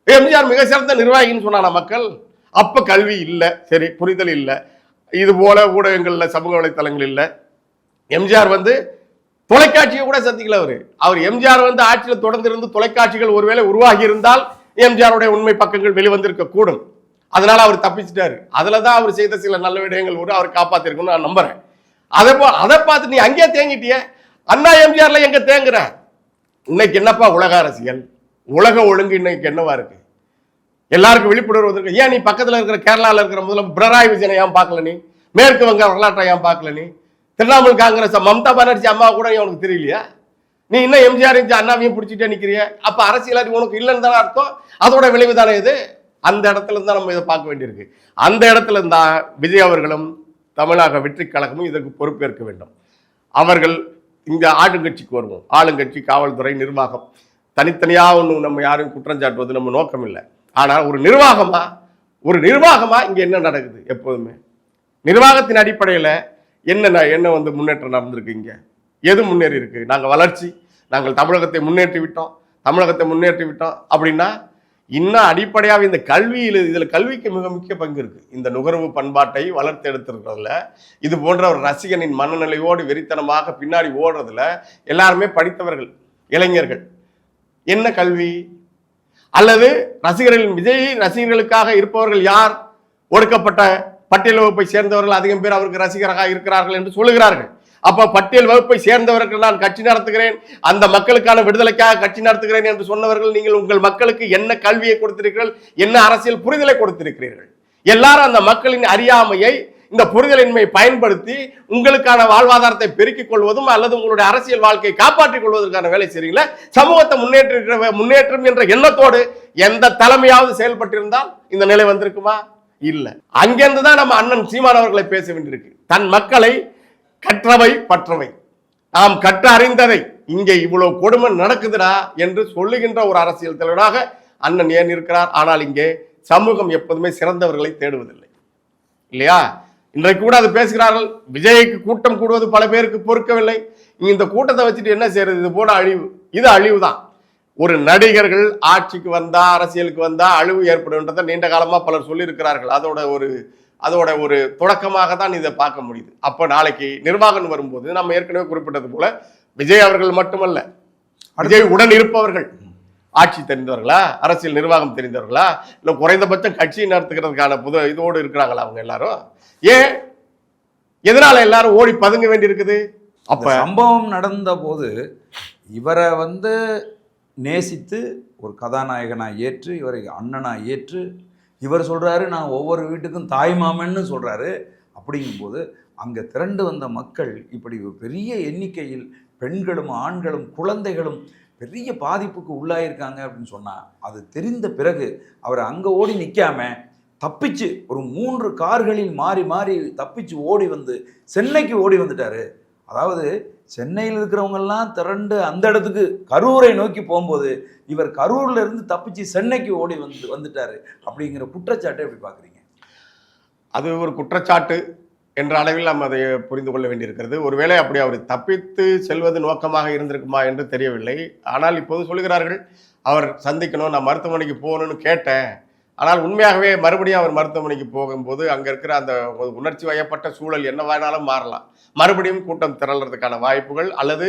எம்ஜிஆர் மிக சிறந்த நிர்வாகின்னு சொன்னான மக்கள். அப்ப கல்வி இல்ல, சரி, புரிதல் இல்ல, இது போல ஊடகங்கள்ல சமூக வலைத்தளங்களில் எம்ஜிஆர் வந்து தொலைக்காட்சியை கூட சந்திக்கல. அவர் எம்ஜிஆர் வந்து ஆட்சியில் தொடர்ந்து இருந்து தொலைக்காட்சிகள் ஒருவேளை உருவாகி இருந்தால் எம்ஜிஆருடைய உண்மை பக்கங்கள் வெளிவந்திருக்க கூடும். அதனால அவர் தப்பிச்சிட்டாரு. அதுலதான் அவர் செய்த சில நல்ல விடயங்கள் கூட அவர் காப்பாத்திருக்குன்னு நான் நம்புறேன். அதை பார்த்து நீ அங்கேயே தேங்கிட்டிய, அண்ணா எம்ஜிஆர்ல எங்க தேங்குற? இன்னைக்கு என்னப்பா உலக அரசியல், உலக ஒழுங்கு இன்னைக்கு என்னவா இருக்கு? எல்லாருக்கும் விழிப்புணர்வு இருக்கு. ஏன் நீ பக்கத்துல இருக்கிற கேரளாவில் இருக்கிற முதல்ல பினராயி விஜயனை ஏன் பார்க்கல? நீ மேற்கு வங்க வரலாற்றை ஏன் பார்க்கல? நீ திரிணாமுல் காங்கிரஸ் மம்தா பானர்ஜி அம்மா கூட உனக்கு தெரியலையா? நீ இன்னும் எம்ஜிஆர் அண்ணாவையும் பிடிச்சிட்டே நிக்கிறிய. அப்ப அரசியல் அறிவு உனக்கு இல்லைன்னு தானே அர்த்தம். அதோட விளைவு தானே இது. அந்த இடத்துல இருந்தா நம்ம இதை பார்க்க வேண்டியிருக்கு. அந்த இடத்துல இருந்தா விஜய் அவர்களும் தமிழக வெற்றி கழகமும் இதற்கு பொறுப்பேற்க வேண்டும். அவர்கள் இந்த ஆளுங்கட்சிக்கு வருவோம். ஆளுங்கட்சி, காவல்துறை, நிர்வாகம் தனித்தனியா ஒன்றும் நம்ம யாரும் குற்றம் சாட்டுவது நம்ம நோக்கம் இல்லை. ஆனால் ஒரு நிர்வாகமா இங்க என்ன நடக்குது? எப்போதுமே நிர்வாகத்தின் அடிப்படையில் என்ன வந்து முன்னேற்றம் நடந்திருக்கு? இங்க எது முன்னேறி இருக்கு? நாங்கள் தமிழகத்தை முன்னேற்றி விட்டோம் அப்படின்னா இன்னும் அடிப்படையாக இந்த இதுல கல்விக்கு மிக முக்கிய பங்கு இருக்கு. இந்த நுகர்வு பண்பாட்டை வளர்த்து எடுத்திருக்கிறதுல, இது போன்ற ஒரு ரசிகனின் மனநிலையோடு வெறித்தனமாக பின்னாடி ஓடுறதுல எல்லாருமே படித்தவர்கள், இளைஞர்கள். என்ன கல்வி? அல்லது விஜய் ரசிகர்களுக்காக இருப்பவர்கள் யார்? ஒடுக்கப்பட்ட பட்டியல் வகுப்பை சேர்ந்தவர்கள் அதிகம் பேர் அவருக்கு ரசிகராக இருக்கிறார்கள் என்று சொல்லுகிறார்கள். அப்ப பட்டியல் வகுப்பை சேர்ந்தவர்கள் நான் கட்சி நடத்துகிறேன், அந்த மக்களுக்கான விடுதலைக்காக கட்சி நடத்துகிறேன் என்று சொன்னவர்கள், நீங்கள் உங்கள் மக்களுக்கு என்ன கல்வியை கொடுத்திருக்கிறீர்கள், என்ன அரசியல் புரிதலை கொடுத்திருக்கிறீர்கள்? எல்லாரும் அந்த மக்களின் அறியாமையை, இந்த புரிதலின்மை பயன்படுத்தி உங்களுக்கான வாழ்வாதாரத்தை பெருக்கிக் கொள்வதும் அல்லது உங்களுடைய அரசியல் வாழ்க்கையை காப்பாற்றிக் கொள்வதற்கான வேலை செய்றீங்களா? சமூகத்தை முன்னேற்றம் என்ற எண்ணத்தோடு எந்த தலைமையாவது செயல்பட்டிருந்தால் இந்த நிலை வந்திருக்குமா? இல்ல. அங்கிருந்து தான் நம்ம அண்ணன் சீமான் அவர்களை பேச வேண்டியிருக்கு. தன் மக்களை கற்றவை பற்றவை, நாம் கற்று அறிந்ததை, இங்கே இவ்வளவு கொடுமை நடக்குதுடா என்று சொல்லுகின்ற ஒரு அரசியல் தலைவராக அண்ணன் ஏன் இருக்கிறார்? ஆனால் இங்கே சமூகம் எப்போதுமே சிறந்தவர்களை தேடுவதில்லை, இல்லையா? இன்றைக்கு கூட அது பேசுகிறார்கள். விஜய்க்கு கூட்டம் கூடுவது பல பேருக்கு பொறுக்கவில்லை. இந்த கூட்டத்தை வச்சுட்டு என்ன செய்யறது? இது போல அழிவு, இது அழிவு தான். ஒரு நடிகர்கள் ஆட்சிக்கு வந்தா, அரசியலுக்கு வந்தா அழிவு ஏற்படுன்றதை நீண்ட காலமா பலர் சொல்லி இருக்கிறார்கள். அதோட ஒரு தொடக்கமாக தான் இதை பார்க்க முடியுது. அப்போ நாளைக்கு நிர்வாகம் வரும்போது நம்ம ஏற்கனவே குறிப்பிட்டது போல விஜய் அவர்கள் மட்டுமல்ல, விஜய் உடன் இருப்பவர்கள் ஆட்சி தெரிந்தவர்களா, அரசியல் நிர்வாகம் தெரிந்தவர்களா, இல்லை குறைந்தபட்சம் கட்சியை நடத்துகிறதுக்கான இதோடு இருக்கிறாங்களா அவங்க எல்லாரும்? ஏன் எதனால எல்லாரும் ஓடி பதுங்க வேண்டி இருக்குது? அப்ப சம்பவம் நடந்த போது இவரை வந்து நேசித்து ஒரு கதாநாயகனா ஏற்று, இவரை அண்ணனா ஏற்று, இவர் சொல்றாரு நான் ஒவ்வொரு வீட்டுக்கும் தாய் மாமன்னு சொல்றாரு. அப்படிங்கும்போது அங்கே திரண்டு வந்த மக்கள் இப்படி பெரிய எண்ணிக்கையில் பெண்களும் ஆண்களும் குழந்தைகளும் பெரிய பாதிப்புக்கு உள்ளாயிருக்காங்க அப்படின்னு சொன்னால், அது தெரிந்த பிறகு அவர் அங்கே ஓடி நிற்காம தப்பிச்சு ஒரு 3 கார்களில் மாறி மாறி தப்பிச்சு ஓடி வந்து சென்னைக்கு ஓடி வந்துட்டாரு. அதாவது சென்னையில் இருக்கிறவங்கெல்லாம் திரண்டு அந்த இடத்துக்கு கரூரை நோக்கி போகும்போது இவர் கரூர்ல இருந்து தப்பிச்சு சென்னைக்கு ஓடி வந்துட்டாரு அப்படிங்கிற குற்றச்சாட்டை எப்படி பார்க்குறீங்க? அது ஒரு குற்றச்சாட்டு என்ற அளவில் நாம் அதை புரிந்து கொள்ள வேண்டியிருக்கிறது. ஒருவேளை அப்படி அவர் தப்பித்து செல்வது நோக்கமாக இருந்திருக்குமா என்று தெரியவில்லை. ஆனால் இப்போது சொல்கிறார்கள் அவர் சந்திக்கணும், நான் மருத்துவமனைக்கு போகணும்னு கேட்டேன். ஆனால் உண்மையாகவே மறுபடியும் அவர் மருத்துவமனைக்கு போகும்போது அங்கே இருக்கிற அந்த உணர்ச்சி வயப்பட்ட சூழல் என்னவானாலும் மாறலாம். மறுபடியும் கூட்டம் திரள்றதுக்கான வாய்ப்புகள், அல்லது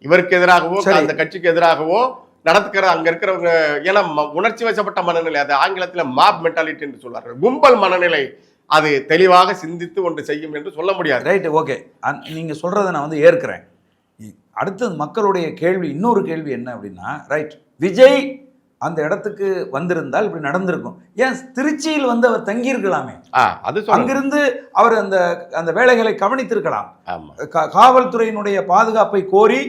இவருக்கு எதிராகவோ அந்த கட்சிக்கு எதிராகவோ நடத்துக்கிற அங்க இருக்கிறவங்க, ஏன்னா உணர்ச்சி வசப்பட்ட மனநிலை, அது ஆங்கிலத்தில் மாப் மென்டாலிட்டி என்று சொல்வார்கள், கும்பல் மனநிலை, அது தெளிவாக சிந்தித்து ஒன்று செய்யும் என்று சொல்ல முடியாது. ரைட், ஓகே, நீங்க சொல்றதை நான் வந்து ஏற்கிறேன். அடுத்தது மக்களுடைய கேள்வி, இன்னொரு கேள்வி என்ன அப்படின்னா, ரைட், விஜய் அந்த இடத்துக்கு வந்திருந்தால் இப்படி நடந்திருக்கும். ஏன் திருச்சியில் வந்து அவர் தங்கியிருக்கலாமே, அங்கிருந்து அவர் அந்த வேலைகளை கவனித்திருக்கலாம். காவல்துறையினுடைய பாதுகாப்பை கோரி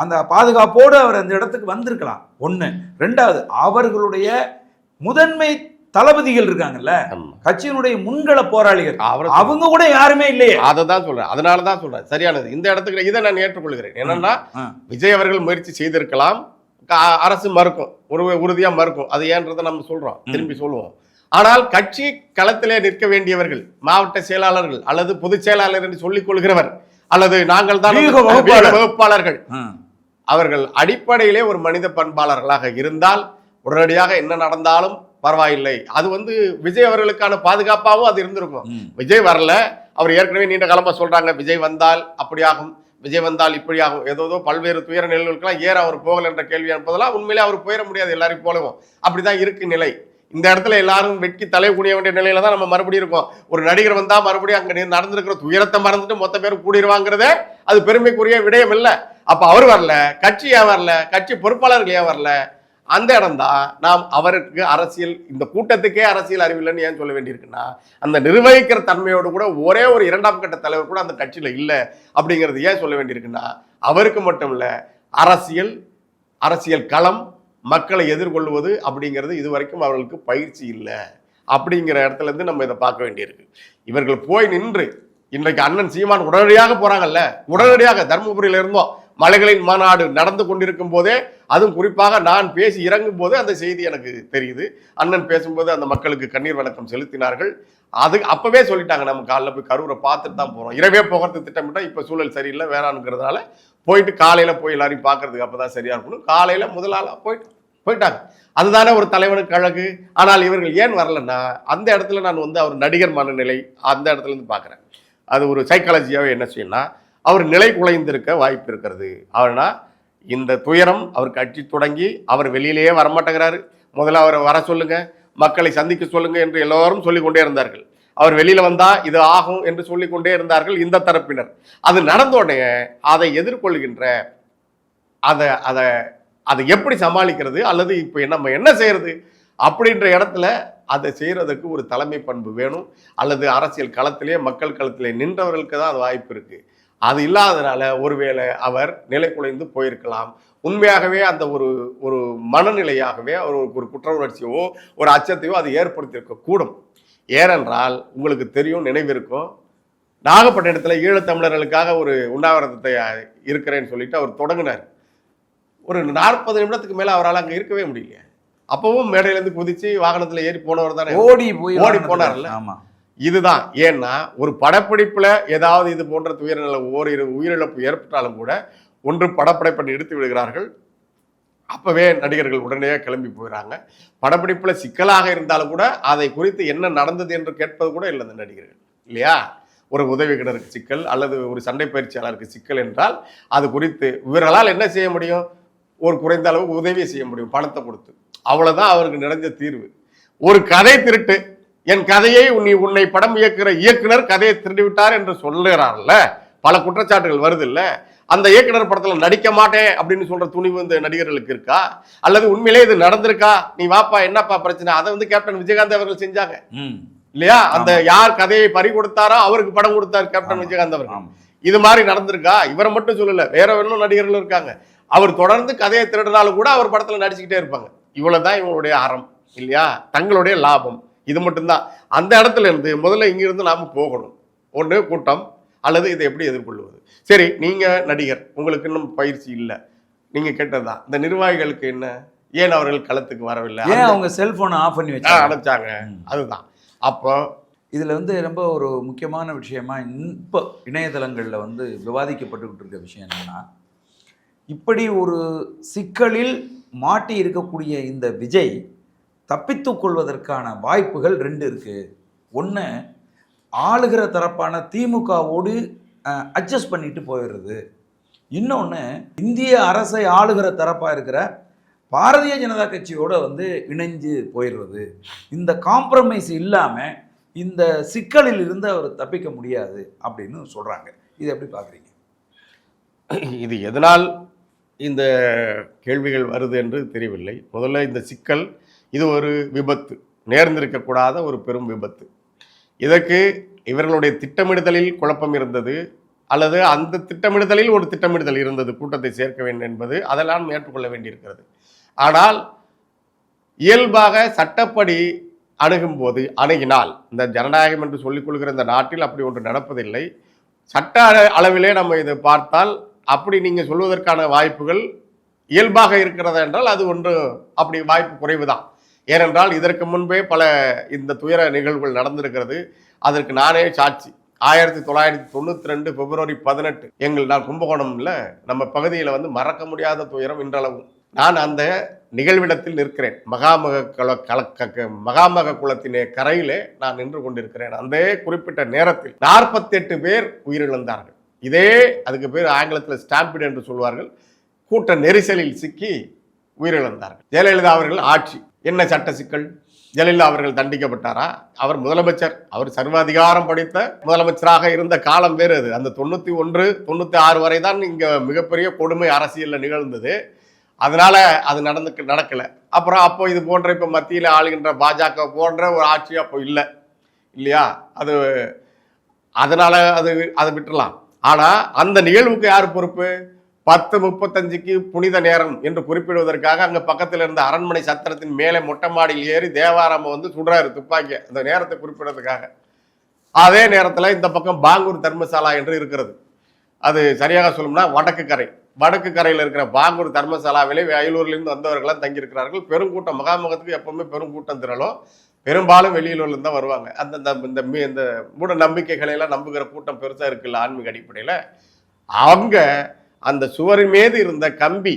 அந்த பாதுகாப்போடு அவர் அந்த இடத்துக்கு வந்திருக்கலாம். ஒண்ணு. ரெண்டாவது, அவர்களுடைய முதன்மை தளபதிகள் இருக்காங்கல்ல, கட்சியினுடைய முன்கள போராளிகள், அவங்க கூட யாருமே இல்லையே. அதை தான் சொல்றேன், அதனாலதான் சொல்றேன், சரியானது. இந்த இடத்துக்கு இதை நான் ஏற்றுக்கொள்கிறேன். என்னன்னா, விஜய் அவர்கள் முயற்சி செய்திருக்கலாம், அரசு மறுக்கும், உறுதியா மறுக்கும். அது ஏன்றதை நம்ம சொல்றோம், திரும்பி சொல்லுவோம். ஆனால் கட்சி களத்திலே நிற்க வேண்டியவர்கள், மாவட்ட செயலாளர்கள் அல்லது பொதுச் செயலாளர் என்று சொல்லிக் கொள்கிறவர், அல்லது நாங்கள் தான் வகுப்பாளர்கள், அவர்கள் அடிப்படையிலே ஒரு மனித பண்பாளர்களாக இருந்தால் உடனடியாக என்ன நடந்தாலும் பரவாயில்லை. அது விஜய் அவர்களுக்கான பாதுகாப்பாகவும் அது இருந்திருக்கும். விஜய் வரல, அவர் ஏற்கனவே நீண்ட காலமா சொல்றாங்க விஜய் வந்தால் அப்படியாகும், விஜய் வந்தால் இப்படியாகும், ஏதோ பல்வேறு துயர நிலைகளுக்கெல்லாம் ஏன் அவர் போகல என்ற கேள்வி என்பதெல்லாம் உண்மையிலே அவர் போயிட முடியாது. எல்லாரையும் போலவும் அப்படிதான் இருக்கு நிலை. இந்த இடத்துல எல்லாரும் வெட்கி தலை கூடிய வேண்டிய நிலையில தான் நம்ம மறுபடியும் இருக்கோம். ஒரு நடிகர் வந்தா மறுபடியும் அங்க நடந்திருக்கிற துயரத்தை மறந்துட்டு மொத்த பேரும் கூடிடுவாங்கிறதே அது பெருமைக்குரிய விடயம் இல்லை. அப்ப அவர் வரல, கட்சி ஏன் வரல, கட்சி பொறுப்பாளர்கள் ஏன் வரல? அந்த இடம் தான் நாம் அவருக்கு அரசியல், இந்த கூட்டத்துக்கே அரசியல் அறிவில்லைன்னு ஏன் சொல்ல வேண்டியிருக்குன்னா, அந்த நிர்வகிக்கிற தன்மையோடு கூட ஒரே ஒரு 2ஆம் கட்ட தலைவர் கூட அந்த கட்சியில இல்லை அப்படிங்கிறது ஏன் சொல்ல வேண்டியிருக்குன்னா, அவருக்கு மட்டும் இல்ல, அரசியல் களம், மக்களை எதிர்கொள்வது அப்படிங்கிறது இதுவரைக்கும் அவர்களுக்கு பயிற்சி இல்லை. அப்படிங்கிற இடத்துல இருந்து நம்ம இதை பார்க்க வேண்டியிருக்கு. இவர்கள் போய் நின்று இன்றைக்கு அண்ணன் சீமான் உடனடியாக போறாங்கல்ல, உடனடியாக தர்மபுரியில இருந்தோம் மலைகளின் மாநாடு நடந்து கொண்டிருக்கும் போதே, அதுவும் குறிப்பாக நான் பேசி இறங்கும் போது அந்த செய்தி எனக்கு தெரியுது. அண்ணன் பேசும்போது அந்த மக்களுக்கு கண்ணீர் வணக்கம் செலுத்தினார்கள். அது அப்பவே சொல்லிட்டாங்க, நம்ம காலைல போய் கரூரை பார்த்துட்டு தான் போறோம், இரவே போகிறதுக்கு திட்டமிட்டா இப்ப சூழல் சரியில்லை வேணானுங்கிறதுனால போயிட்டு காலையில போய் எல்லாரையும் பார்க்கறதுக்கு அப்பதான் சரியா இருக்கணும். காலையில முதல் ஆளா போயிட்டாங்க. அதுதானே ஒரு தலைவனுக்கு அழகு. ஆனால் இவர்கள் ஏன் வரலன்னா, அந்த இடத்துல நான் அவர் நடிகர் மனநிலை அந்த இடத்துல இருந்து பார்க்குறேன். அது ஒரு சைக்காலஜியாவே என்ன செய்யணும்னா, அவர் நிலை குலைந்திருக்க வாய்ப்பு இருக்கிறது. அவர்னா இந்த துயரம் அவர் கட்சி தொடங்கி அவர் வெளியிலேயே வரமாட்டேங்கிறாரு. முதல்ல அவரை வர சொல்லுங்க, மக்களை சந்திக்க சொல்லுங்க என்று எல்லோரும் சொல்லிக் கொண்டே இருந்தார்கள். அவர் வெளியில வந்தா இது ஆகும் என்று சொல்லிக் கொண்டே இருந்தார்கள் இந்த தரப்பினர். அது நடந்த உடனே அதை எதிர்கொள்கின்ற அதை எப்படி சமாளிக்கிறது, அல்லது இப்போ நம்ம என்ன செய்யறது அப்படின்ற இடத்துல அதை செய்யறதுக்கு ஒரு தலைமை பண்பு வேணும். அல்லது அரசியல் களத்திலே மக்கள் களத்திலே நின்றவர்களுக்கு தான் அது வாய்ப்பு இருக்கு. அது இல்லாதனால ஒருவேளை அவர் நிலை குலைந்து போயிருக்கலாம். உண்மையாகவே அந்த ஒரு மனநிலையாகவே அவர் ஒரு குற்ற உணர்ச்சியோ ஒரு அச்சத்தையோ அது ஏற்படுத்தியிருக்க கூடும். ஏனென்றால் உங்களுக்கு தெரியும், நினைவிருக்கும், நாகப்பட்டினத்தில் ஈழத்தமிழர்களுக்காக ஒரு உண்ணாவிரதத்தை இருக்கிறேன்னு சொல்லிட்டு அவர் தொடங்கினார். ஒரு 40 நிமிடத்துக்கு மேல அவரால் அங்க இருக்கவே முடியல. அப்பவும் மேடையிலேருந்து குதிச்சு வாகனத்துல ஏறி போனவர் தானே, ஓடி போனார்ல. இதுதான் ஏன்னா, ஒரு படப்பிடிப்புல ஏதாவது இது போன்ற துயரநிலை ஓரிரு உயிரிழப்பு ஏற்பட்டாலும் கூட ஒன்று படப்படைப்பை நிறுத்தி விடுகிறார்கள். அப்பவே நடிகர்கள் உடனே கிளம்பி போயிடறாங்க. படப்பிடிப்புல சிக்கலாக இருந்தாலும் கூட அதை குறித்து என்ன நடந்தது என்று கேட்பது கூட இல்லை அந்த நடிகர்கள், இல்லையா? ஒரு உதவியாளருக்கு சிக்கல் அல்லது ஒரு சண்டை பயிற்சியாளருக்கு சிக்கல் என்றால் அது குறித்து இவர்களால் என்ன செய்ய முடியும்? ஒரு குறைந்த அளவு உதவி செய்ய முடியும், பணத்தை கொடுத்து. அவ்வளவுதான் அவருக்கு நிறைஞ்ச தீர்வு. ஒரு கதை திருட்டு, என் கதையை உன்னை படம் இயக்குகிற இயக்குனர் கதையை திருடி விட்டார் என்று சொல்லுகிறார்ல, பல குற்றச்சாட்டுகள் வருது இல்ல. அந்த இயக்குனர் படத்துல நடிக்க மாட்டேன் அப்படின்னு சொல்ற துணிவு இந்த நடிகர்களுக்கு இருக்கா? அல்லது உண்மையிலே இது நடந்திருக்கா? நீ வாப்பா, என்னப்பா பிரச்சனை? அதை கேப்டன் விஜயகாந்த் அவர்கள் செஞ்சாங்க இல்லையா? அந்த யார் கதையை பறி கொடுத்தாரோ அவருக்கு படம் கொடுத்தார் கேப்டன் விஜயகாந்த் அவர்கள். இது மாதிரி நடந்திருக்கா? இவரை மட்டும் சொல்லல, வேற இன்னும் நடிகர்கள் இருக்காங்க. அவர் தொடர்ந்து கதையை திருடினாலும் கூட அவர் படத்துல நடிச்சுக்கிட்டே இருப்பாங்க. இவ்வளவுதான் இவங்களுடைய அறம், இல்லையா? தங்களுடைய லாபம் இது மட்டும்தான். அந்த இடத்துல இருந்து முதல்ல இங்கிருந்து நாம போகணும். ஒன்று கூட்டம், அல்லது இதை எப்படி எதிர்கொள்வது. சரி, நீங்க நடிகர், உங்களுக்கு இன்னும் பயிற்சி இல்லை, நீங்க கேட்டதுதான். இந்த நிர்வாகிகளுக்கு என்ன, ஏன் அவர்கள் களத்துக்கு வரவில்லை? ஏன் அவங்க செல்போனை ஆஃப் பண்ணி வச்சு அனுப்பிச்சாங்க? அதுதான். அப்போ இதுல ரொம்ப ஒரு முக்கியமான விஷயமா இப்போ இணையதளங்கள்ல விவாதிக்கப்பட்டுக்கிட்டு இருக்க விஷயம் என்னன்னா, இப்படி ஒரு சிக்கலில் மாட்டி இருக்கக்கூடிய இந்த விஜய் தப்பித்து கொள்வதற்கான வாய்ப்புகள் 2 இருக்கு. ஒன்று, ஆளுகிற தரப்பான திமுகவோடு அட்ஜஸ்ட் பண்ணிட்டு போயிடுறது. இன்னொன்று, இந்திய அரசை ஆளுகிற தரப்பாக இருக்கிற பாரதிய ஜனதா கட்சியோட இணைஞ்சு போயிடுறது. இந்த காம்ப்ரமைஸ் இல்லாமல் இந்த சிக்கலில் இருந்து அவர் தப்பிக்க முடியாது அப்படின்னு சொல்கிறாங்க. இது எப்படி பார்க்குறீங்க? இது எதனால் இந்த கேள்விகள் வருது என்று தெரியவில்லை. முதல்ல இந்த சிக்கல், இது ஒரு விபத்து, நேர்ந்திருக்கக்கூடாத ஒரு பெரும் விபத்து. இதற்கு இவர்களுடைய திட்டமிடுதலில் குழப்பம் இருந்தது, அல்லது அந்த திட்டமிடுதலில் ஒரு திட்டமிடுதல் இருந்தது, கூட்டத்தை சேர்க்க வேண்டும் என்பது, அதெல்லாம் ஏற்றுக்கொள்ள வேண்டியிருக்கிறது. ஆனால் இயல்பாக சட்டப்படி அணுகினால், இந்த ஜனநாயகம் என்று சொல்லிக் கொள்கிற இந்த நாட்டில் அப்படி ஒன்று நடப்பதில்லை. சட்ட அளவிலே நம்ம இதை பார்த்தால் அப்படி நீங்கள் சொல்வதற்கான வாய்ப்புகள் இயல்பாக இருக்கிறதா என்றால் அது ஒன்று அப்படி வாய்ப்பு குறைவுதான். ஏனென்றால் இதற்கு முன்பே பல இந்த துயர நிகழ்வுகள் நடந்திருக்கிறது. அதற்கு நானே சாட்சி. 1992 பிப்ரவரி 18 நான் கும்பகோணம்ல நம்ம பகுதியில் மறக்க முடியாத துயரம் இன்றளவும். நான் அந்த நிகழ்விடத்தில் நிற்கிறேன். மகாமக குளத்தினே கரையிலே நான் நின்று கொண்டிருக்கிறேன். அந்த குறிப்பிட்ட நேரத்தில் 48 பேர் உயிரிழந்தார்கள். இதே அதுக்கு பேர் ஆங்கிலத்தில் ஸ்டாம்பிட் என்று சொல்வார்கள். கூட்ட நெரிசலில் சிக்கி உயிரிழந்தார்கள். ஜெயலலிதா அவர்கள் ஆட்சி. என்ன சட்ட சிக்கல்? ஜெயலலிதா அவர்கள் தண்டிக்கப்பட்டாரா? அவர் முதலமைச்சர். அவர் சர்வாதிகாரம் படைத்த முதலமைச்சராக இருந்த காலம் வேறு அது. அந்த 91, 96 வரை தான் இங்க மிகப்பெரிய கொடுமை அரசியலில் நிகழ்ந்தது. அதனால அது நடக்கல. அப்புறம் அப்போ இது போன்ற இப்போ மத்தியில் ஆளுகின்ற பாஜக போன்ற ஒரு ஆட்சி அப்போ இல்லை இல்லையா? அதனால அதை விட்டுலாம். ஆனா அந்த நிகழ்வுக்கு யார் பொறுப்பு? 10:35க்கு புனித நேரம் என்று குறிப்பிடுவதற்காக அங்க பக்கத்தில் இருந்த அரண்மனை சத்திரத்தின் மேலே மொட்டை மாடியில் ஏறி தேவாராம சுடுறாரு துப்பாக்கிய, அந்த நேரத்தை குறிப்பிடுவதற்காக. அதே நேரத்தில் இந்த பக்கம் பாங்கூர் தர்மசாலா என்று இருக்கிறது. அது சரியாக சொல்லணும்னா வடக்கு கரையில் இருக்கிற பாங்கூர் தர்மசாலாவிலே அயலூர்லேருந்து வந்தவர்கள்லாம் தங்கியிருக்கிறார்கள். பெருங்கூட்டம், மகாமகத்துக்கு எப்பவுமே பெருங்கூட்டம் திரளும். பெரும்பாலும் வெளியூர்லேருந்து தான் வருவாங்க. இந்த மூட நம்பிக்கைகளை எல்லாம் நம்புகிற கூட்டம் பெருசாக இருக்குல்ல ஆன்மீக அடிப்படையில். அவங்க அந்த சுவரின் மீது இருந்த கம்பி,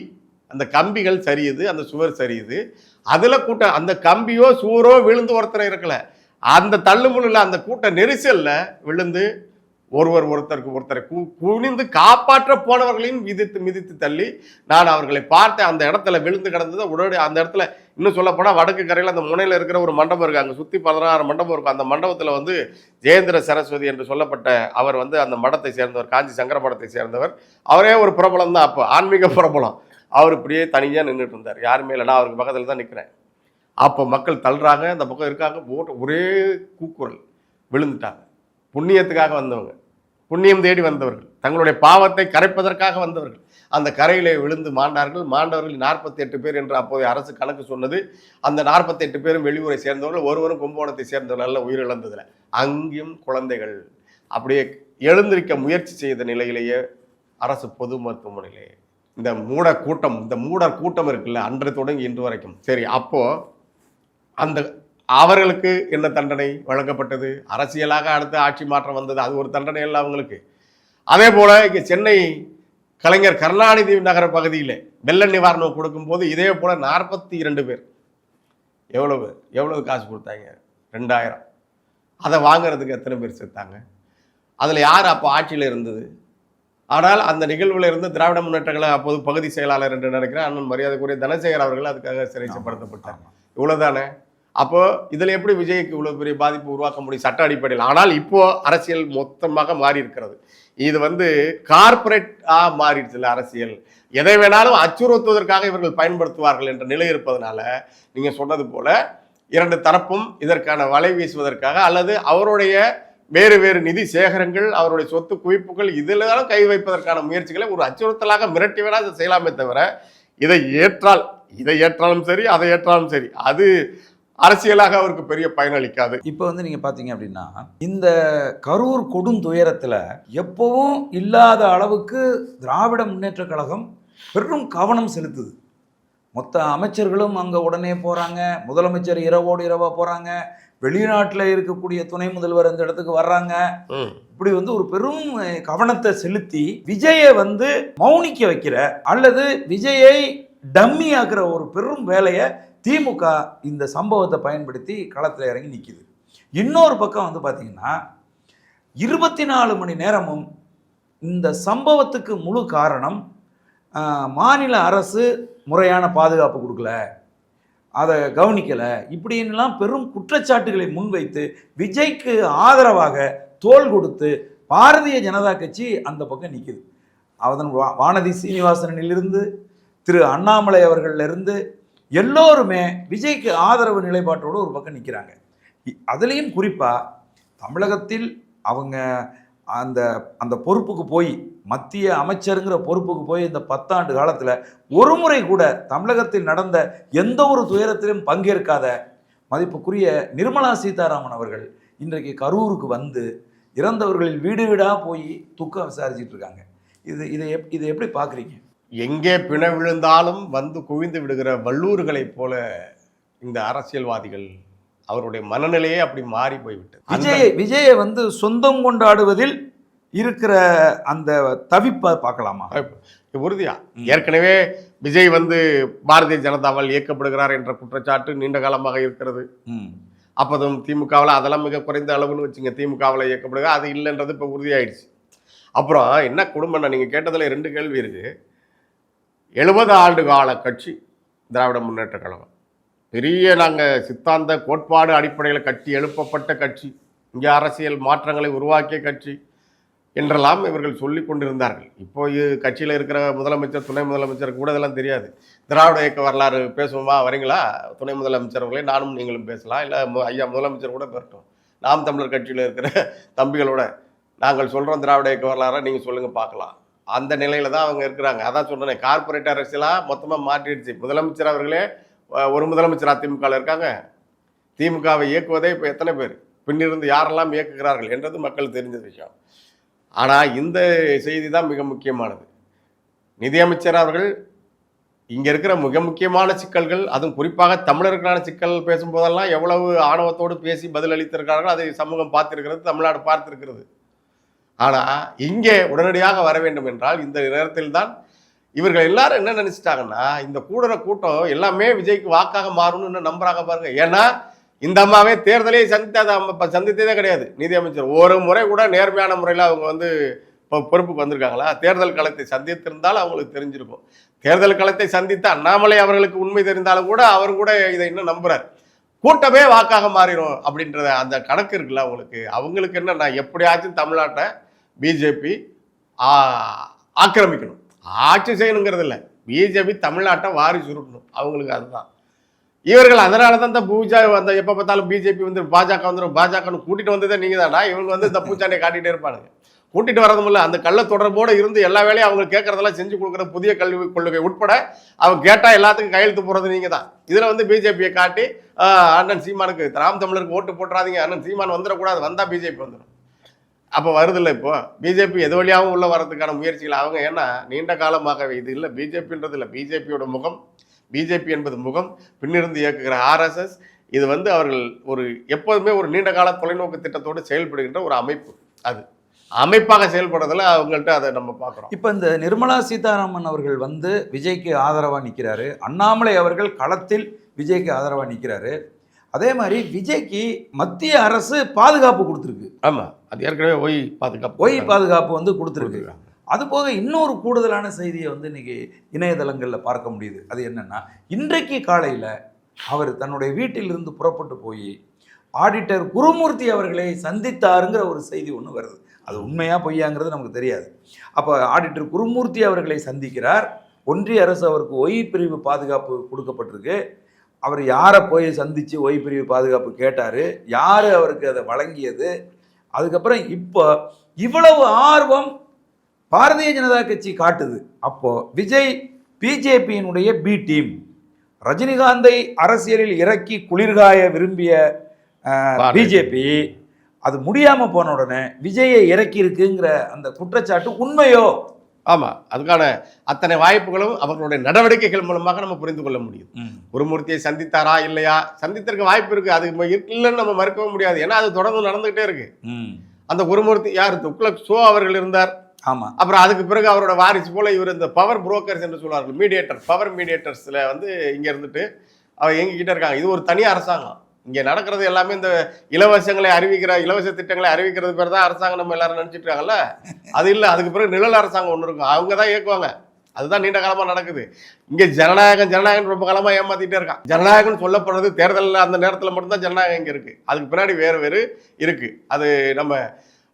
அந்த கம்பிகள் சரியுது, அந்த சுவர் சரியுது. அதுல கூட்டம், அந்த கம்பியோ சுவரோ விழுந்து ஒருத்தர் இருக்கல, அந்த தள்ளுமுள்ள அந்த கூட்ட நெரிசல்ல விழுந்து ஒருத்தரை குனிந்து காப்பாற்ற போனவர்களையும் மிதித்து தள்ளி நான் அவர்களை பார்த்தேன். அந்த இடத்துல விழுந்து கிடந்தது உடனே அந்த இடத்துல, இன்னும் சொல்ல போனால் வடக்கு கரையில் அந்த முனையில் இருக்கிற ஒரு மண்டபம் இருக்கு. அங்கே சுற்றி 16 மண்டபம் இருக்கும். அந்த மண்டபத்தில் ஜெயேந்திர சரஸ்வதி என்று சொல்லப்பட்ட அவர் அந்த மடத்தை சேர்ந்தவர், காஞ்சி சங்கர மடத்தை சேர்ந்தவர். அவரே ஒரு பிரபலம் தான், அப்போ ஆன்மீக பிரபலம். அவர் இப்படியே தனியாக நின்றுட்டு இருந்தார். யாருமே இல்லை, நான் அவருக்கு பக்கத்தில் தான் நிற்கிறேன். அப்போ மக்கள் தள்ளுறாங்க, அந்த பக்கம் இருக்காங்க, ஒரே கூக்குரல், விழுந்துட்டாங்க. புண்ணியத்துக்காக வந்தவங்க, புண்ணியம் தேடி வந்தவர்கள், தங்களுடைய பாவத்தை கரைப்பதற்காக வந்தவர்கள் அந்த கரையிலே விழுந்து மாண்டவர்கள் 48 பேர் என்று அப்போதைய அரசு கணக்கு சொன்னது. அந்த 48 பேரும் வெளியூரை சேர்ந்தவர்கள், ஒருவரும் கும்பகோணத்தை சேர்ந்தவர்கள் நல்ல உயிரிழந்ததில். அங்கேயும் குழந்தைகள் அப்படியே எழுந்திருக்க முயற்சி செய்த நிலையிலேயே அரசு பொது மருத்துவமனையிலே இந்த மூடர் கூட்டம் இருக்குல்ல, அன்று தொடங்கி இன்று வரைக்கும். சரி, அப்போ அவர்களுக்கு என்ன தண்டனை வழங்கப்பட்டது? அரசியலாக அடுத்த ஆட்சி மாற்றம் வந்தது, அது ஒரு தண்டனை இல்லை அவங்களுக்கு. அதே போல இங்கே சென்னை கலைஞர் கருணாநிதி நகர பகுதியில் வெள்ள நிவாரணம் கொடுக்கும்போது இதே போல 42 பேர். எவ்வளவு காசு கொடுத்தாங்க? 2000. அதை வாங்குறதுக்கு எத்தனை பேர் சேர்த்தாங்க? அதில் யார் அப்போ ஆட்சியில் இருந்தது? ஆனால் அந்த நிகழ்வில் இருந்து திராவிட முன்னேற்ற கழக அப்போது பகுதி செயலாளர் என்று நினைக்கிறேன் அண்ணன் மரியாதைக்குரிய தனசேகர் அவர்கள் அதுக்காக சிறைப்படுத்தப்பட்டார். இவ்வளவுதானே? அப்போ இதுல எப்படி விஜய்க்கு இவ்வளவு பெரிய பாதிப்பு உருவாக்க முடியும் சட்ட அடிப்படையில்? ஆனால் இப்போ அரசியல் மொத்தமாக மாறி இருக்கிறது. இது கார்பரேட்டா மாறிடுச்சுல அரசியல். எதை வேணாலும் அச்சுறுத்துவதற்காக இவர்கள் பயன்படுத்துவார்கள் என்ற நிலை இருப்பதனால நீங்க சொன்னது போல இரண்டு தரப்பும் இதற்கான வலை வீசுவதற்காக அல்லது அவருடைய வேறு நிதி சேகரங்கள், அவருடைய சொத்து குவிப்புகள் இதில் கை வைப்பதற்கான முயற்சிகளை ஒரு அச்சுறுத்தலாக மிரட்டி வேணா அதை செய்யலாமே தவிர இதை ஏற்றாலும் சரி அதை ஏற்றாலும் சரி அது அரசியலாக அவருக்கு பெரிய பயனளிக்காது. இப்போ நீங்க பாத்தீங்க அப்படின்னா இந்த கரூர் கொடுந்துயரத்துல எப்பவும் இல்லாத அளவுக்கு திராவிட முன்னேற்ற கழகம் பெரும் கவனம் செலுத்துது. மொத்த அமைச்சர்களும் அங்க உடனே போறாங்க, முதலமைச்சர் இரவோடு இரவா போறாங்க, வெளிநாட்டில் இருக்கக்கூடிய துணை முதல்வர் அந்த இடத்துக்கு வர்றாங்க. இப்படி ஒரு பெரும் கவனத்தை செலுத்தி விஜயை மௌனிக்க வைக்கிற அல்லது விஜயை டம்மி ஆக்குற ஒரு பெரும் வேலையை திமுக இந்த சம்பவத்தை பயன்படுத்தி களத்தில் இறங்கி நிற்கிது. இன்னொரு பக்கம் பார்த்தீங்கன்னா 24 மணி நேரமும் இந்த சம்பவத்துக்கு முழு காரணம் மாநில அரசு முறையான பாதுகாப்பு கொடுக்கல, அதை கவனிக்கலை, இப்படின்லாம் பெரும் குற்றச்சாட்டுகளை முன்வைத்து விஜய்க்கு ஆதரவாக தோள் கொடுத்து பாரதிய ஜனதா கட்சி அந்த பக்கம் நிற்குது. அதன் வானதி சீனிவாசனிலிருந்து திரு அண்ணாமலை அவர்களிலிருந்து எல்லோருமே விஜய்க்கு ஆதரவு நிலைப்பாட்டோடு ஒரு பக்கம் நிற்கிறாங்க. அதுலேயும் குறிப்பாக தமிழகத்தில் அவங்க அந்த அந்த பொறுப்புக்கு போய் மத்திய அமைச்சருங்கிற பொறுப்புக்கு போய் இந்த 10 ஆண்டு காலத்தில் ஒரு முறை கூட தமிழகத்தில் நடந்த எந்த ஒரு துயரத்திலும் பங்கேற்காத மதிப்புக்குரிய நிர்மலா சீதாராமன் அவர்கள் இன்றைக்கு கரூருக்கு இறந்தவர்களில் வீடு வீடாக போய் துக்கம் விசாரிச்சுட்டு இருக்காங்க. இதை எப்படி பார்க்குறீங்க? எங்கே பிண விழுந்தாலும் குவிந்து விடுகிற வல்லூர்களைப் போல இந்த அரசியல்வாதிகள் அவருடைய மனநிலையே அப்படி மாறி போய்விட்டது. விஜயை சொந்தம் கொண்டாடுவதில் இருக்கிற அந்த தவிப்பை பார்க்கலாமா? உறுதியா ஏற்கனவே விஜய் வந்து பாரதிய ஜனதாவால் இயக்கப்படுகிறார் என்ற குற்றச்சாட்டு நீண்ட காலமாக இருக்கிறது. அப்போதும் திமுகவில் அதெல்லாம் மிக குறைந்த அளவுன்னு வச்சுங்க, திமுகவில் இயக்கப்படுக அது இல்லைன்றது இப்போ உறுதியாயிடுச்சு. அப்புறம் என்ன குடும்பம்னா, நீங்கள் கேட்டதில் 2 கேள்வி இருக்கு. 70 ஆண்டு கால கட்சி திராவிட முன்னேற்ற கழகம், பெரிய நாங்கள் சித்தாந்த கோட்பாடு அடிப்படையில் கட்டி எழுப்பப்பட்ட கட்சி, இங்கே அரசியல் மாற்றங்களை உருவாக்கிய கட்சி என்றெல்லாம் இவர்கள் சொல்லி கொண்டிருந்தார்கள். இப்போ கட்சியில் இருக்கிற முதலமைச்சர், துணை முதலமைச்சர் கூட இதெல்லாம் தெரியாது. திராவிட இயக்க வரலாறு பேசுவோமா, வரீங்களா துணை முதலமைச்சர்களே, நானும் நீங்களும் பேசலாம், இல்லை ஐயா முதலமைச்சர் கூட பேசட்டும். நாம் தமிழர் கட்சியில் இருக்கிற தம்பிகளோட நாங்கள் சொல்கிறோம் திராவிட இயக்க வரலாறை, நீங்கள் சொல்லுங்கள் பார்க்கலாம். அந்த நிலையில் தான் அவங்க இருக்கிறாங்க. அதான் சொன்னேன், கார்பரேட் அரசியலாக மொத்தமாக மாற்றிடுச்சு. முதலமைச்சர் அவர்களே ஒரு முதலமைச்சர் அதிமுகவில் இருக்காங்க. திமுகவை இயக்குவதே இப்போ எத்தனை பேர், பின்னிருந்து யாரெல்லாம் இயக்குகிறார்கள் என்றது மக்கள் தெரிஞ்ச விஷயம். ஆனால் இந்த செய்தி தான் மிக முக்கியமானது. நிதியமைச்சர் அவர்கள் இங்கே இருக்கிற மிக முக்கியமான சிக்கல்கள், அதுவும் குறிப்பாக தமிழர்களுக்கான சிக்கல் பேசும்போதெல்லாம் எவ்வளவு ஆணவத்தோடு பேசி பதில் அளித்திருக்கிறார்கள், அதை சமூகம் பார்த்திருக்கிறது, தமிழ்நாடு பார்த்திருக்கிறது. ஆனால் இங்கே உடனடியாக வர வேண்டும் என்றால் இந்த நேரத்தில் தான் இவர்கள் எல்லாரும் என்ன நினைச்சிட்டாங்கன்னா, இந்த கூடுற கூட்டம் எல்லாமே விஜய்க்கு வாக்காக மாறும்னு நம்புறாங்க பாருங்க. ஏன்னா இந்த அம்மாவே தேர்தலை சந்தித்ததே கிடையாது. நிதியமைச்சர் ஒரு முறை கூட நேர்மையான முறையில் அவங்க வந்து இப்போ பொறுப்புக்கு வந்திருக்காங்களா? தேர்தல் களத்தை சந்தித்திருந்தால் அவங்களுக்கு தெரிஞ்சிருக்கும். தேர்தல் களத்தை சந்தித்த அண்ணாமலை அவர்களுக்கு உண்மை தெரிந்தாலும் கூட அவர் கூட இதை இன்னும் நம்புறார். கூட்டமே வாக்காக மாறிடும் அப்படின்றத அந்த கணக்கு இருக்குல்ல அவங்களுக்கு. அவங்களுக்கு என்ன, நான் எப்படியாச்சும் தமிழ்நாட்டை பிஜேபி ஆக்கிரமிக்கணும், ஆட்சி செய்யணுங்கிறது இல்லை, பிஜேபி தமிழ்நாட்டை வாரி சுருட்டணும், அவங்களுக்கு அதுதான். இவர்கள் அதனால தான் இந்த பூஜா அந்த எப்போ பார்த்தாலும் பிஜேபி வந்து பாஜக வந்துடும், பாஜகன்னு கூட்டிகிட்டு வந்ததே நீங்கள் தானா? இவங்க வந்து இந்த பூச்சாண்டியை காட்டிகிட்டே இருப்பானுங்க. கூட்டிகிட்டு வரதும் இல்லை, அந்த கள்ள தொடர்போடு இருந்து எல்லா வேலையும் அவங்க கேட்குறதெல்லாம் செஞ்சு கொடுக்குற புதிய கல்வி கொள்கை உட்பட அவங்க கேட்டால் எல்லாத்துக்கும் கையெழுத்து போடுறது நீங்கள் தான். இதில் வந்து பிஜேபியை காட்டி அண்ணன் சீமானுக்கு, ராம் தமிழருக்கு ஓட்டு போட்டுறாதீங்க, அண்ணன் சீமான் வந்துடக்கூடாது, வந்தால் பிஜேபி வந்துடும். அப்போ வருதில்லை. இப்போ பிஜேபி எது வழியாகவும் உள்ள வரதுக்கான முயற்சிகள் அவங்க, ஏன்னா நீண்ட காலமாகவே இது இல்லை பிஜேபின்றது இல்லை, பிஜேபியோட முகம், பிஜேபி என்பது முகம், பின்னிருந்து இயக்குகிற ஆர்எஸ்எஸ், இது வந்து அவர்கள் ஒரு எப்போதுமே ஒரு நீண்ட கால தொலைநோக்கு திட்டத்தோடு செயல்படுகின்ற ஒரு அமைப்பு. அது அமைப்பாக செயல்படுறதுல அவங்கள்ட்ட அதை நம்ம பார்க்குறோம். இப்போ இந்த நிர்மலா சீதாராமன் அவர்கள் வந்து விஜய்க்கு ஆதரவாக நிற்கிறாரு, அண்ணாமலை அவர்கள் களத்தில் விஜய்க்கு ஆதரவாக நிற்கிறாரு. அதே மாதிரி விஜய்க்கு மத்திய அரசு பாதுகாப்பு கொடுத்துருக்கு. ஆமாம், அது ஏற்கனவே ஒய் பாதுகாப்பு வந்து கொடுத்துருக்கு. அதுபோக இன்னொரு கூடுதலான செய்தியை வந்து இன்னைக்கு இணையதளங்களில் பார்க்க முடியுது. அது என்னன்னா, இன்றைக்கு காலையில் அவர் தன்னுடைய வீட்டிலிருந்து புறப்பட்டு போய் ஆடிட்டர் குருமூர்த்தி அவர்களை சந்தித்தாருங்கிற ஒரு செய்தி ஒன்று வருது. அது உண்மையா பொய்யாங்கிறது நமக்கு தெரியாது. அப்போ ஆடிட்டர் குருமூர்த்தி அவர்களை சந்திக்கிறார். ஒன்றிய அரசு அவருக்கு ஒய் பிரிவு பாதுகாப்பு கொடுக்கப்பட்டிருக்கு. அவர் யாரை போய் சந்தித்து ஒய் பிரிவு பாதுகாப்பு கேட்டார், யார் அவருக்கு அதை வழங்கியது, அதுக்கப்புறம் இப்போ இவ்வளவு ஆர்வம் பாரதிய ஜனதா கட்சி காட்டுது. அப்போ விஜய் பிஜேபியினுடைய பி டீம், ரஜினிகாந்தை அரசியலில் இறக்கி குளிர்காய விரும்பிய பிஜேபி அது முடியாம போன உடனே விஜயை இறக்கி இருக்குங்கிற அந்த குற்றச்சாட்டு உண்மையோ? ஆமாம், அதுக்கான அத்தனை வாய்ப்புகளும் அவர்களுடைய நடவடிக்கைகள் மூலமாக நம்ம புரிந்து கொள்ள முடியும். குருமூர்த்தியை சந்தித்தாரா இல்லையா, சந்தித்திருக்க வாய்ப்பு இருக்கு, அது இல்லைன்னு நம்ம மறுக்கவும் முடியாது. ஏன்னா அது தொடர்ந்து நடந்துகிட்டே இருக்கு. அந்த குருமூர்த்தி யார், துக்ளக் ஷோ அவர்கள் இருந்தார். ஆமாம், அப்புறம் அதுக்கு பிறகு அவரோட வாரிசு போல இவர் இந்த பவர் புரோக்கர்ஸ் என்று சொல்வார்கள், மீடியேட்டர், பவர் மீடியேட்டர்ஸ்ல வந்து இங்க இருந்துட்டு அவர் எங்ககிட்ட இருக்காங்க. இது ஒரு தனி அரசாங்கம். இங்கே நடக்கிறது எல்லாமே இந்த இலவசங்களை அறிவிக்கிற, இலவச திட்டங்களை அறிவிக்கிறது பேர் தான் அரசாங்கம் நம்ம எல்லாரும் நினச்சிட்டு இருக்காங்கல்ல. அது இல்லை, அதுக்கு பிறகு நிழல் அரசாங்கம் ஒன்று இருக்கும், அவங்க தான் இயக்குவாங்க. அதுதான் நீண்ட காலமாக நடக்குது. இங்கே ஜனநாயகம் ரொம்ப காலமாக ஏமாத்திட்டே இருக்கான். ஜனநாயகம் சொல்லப்படுறது தேர்தலில் அந்த நேரத்தில் மட்டும்தான் ஜனநாயகம் இங்கே இருக்குது. அதுக்கு பின்னாடி வேறு இருக்குது. அது நம்ம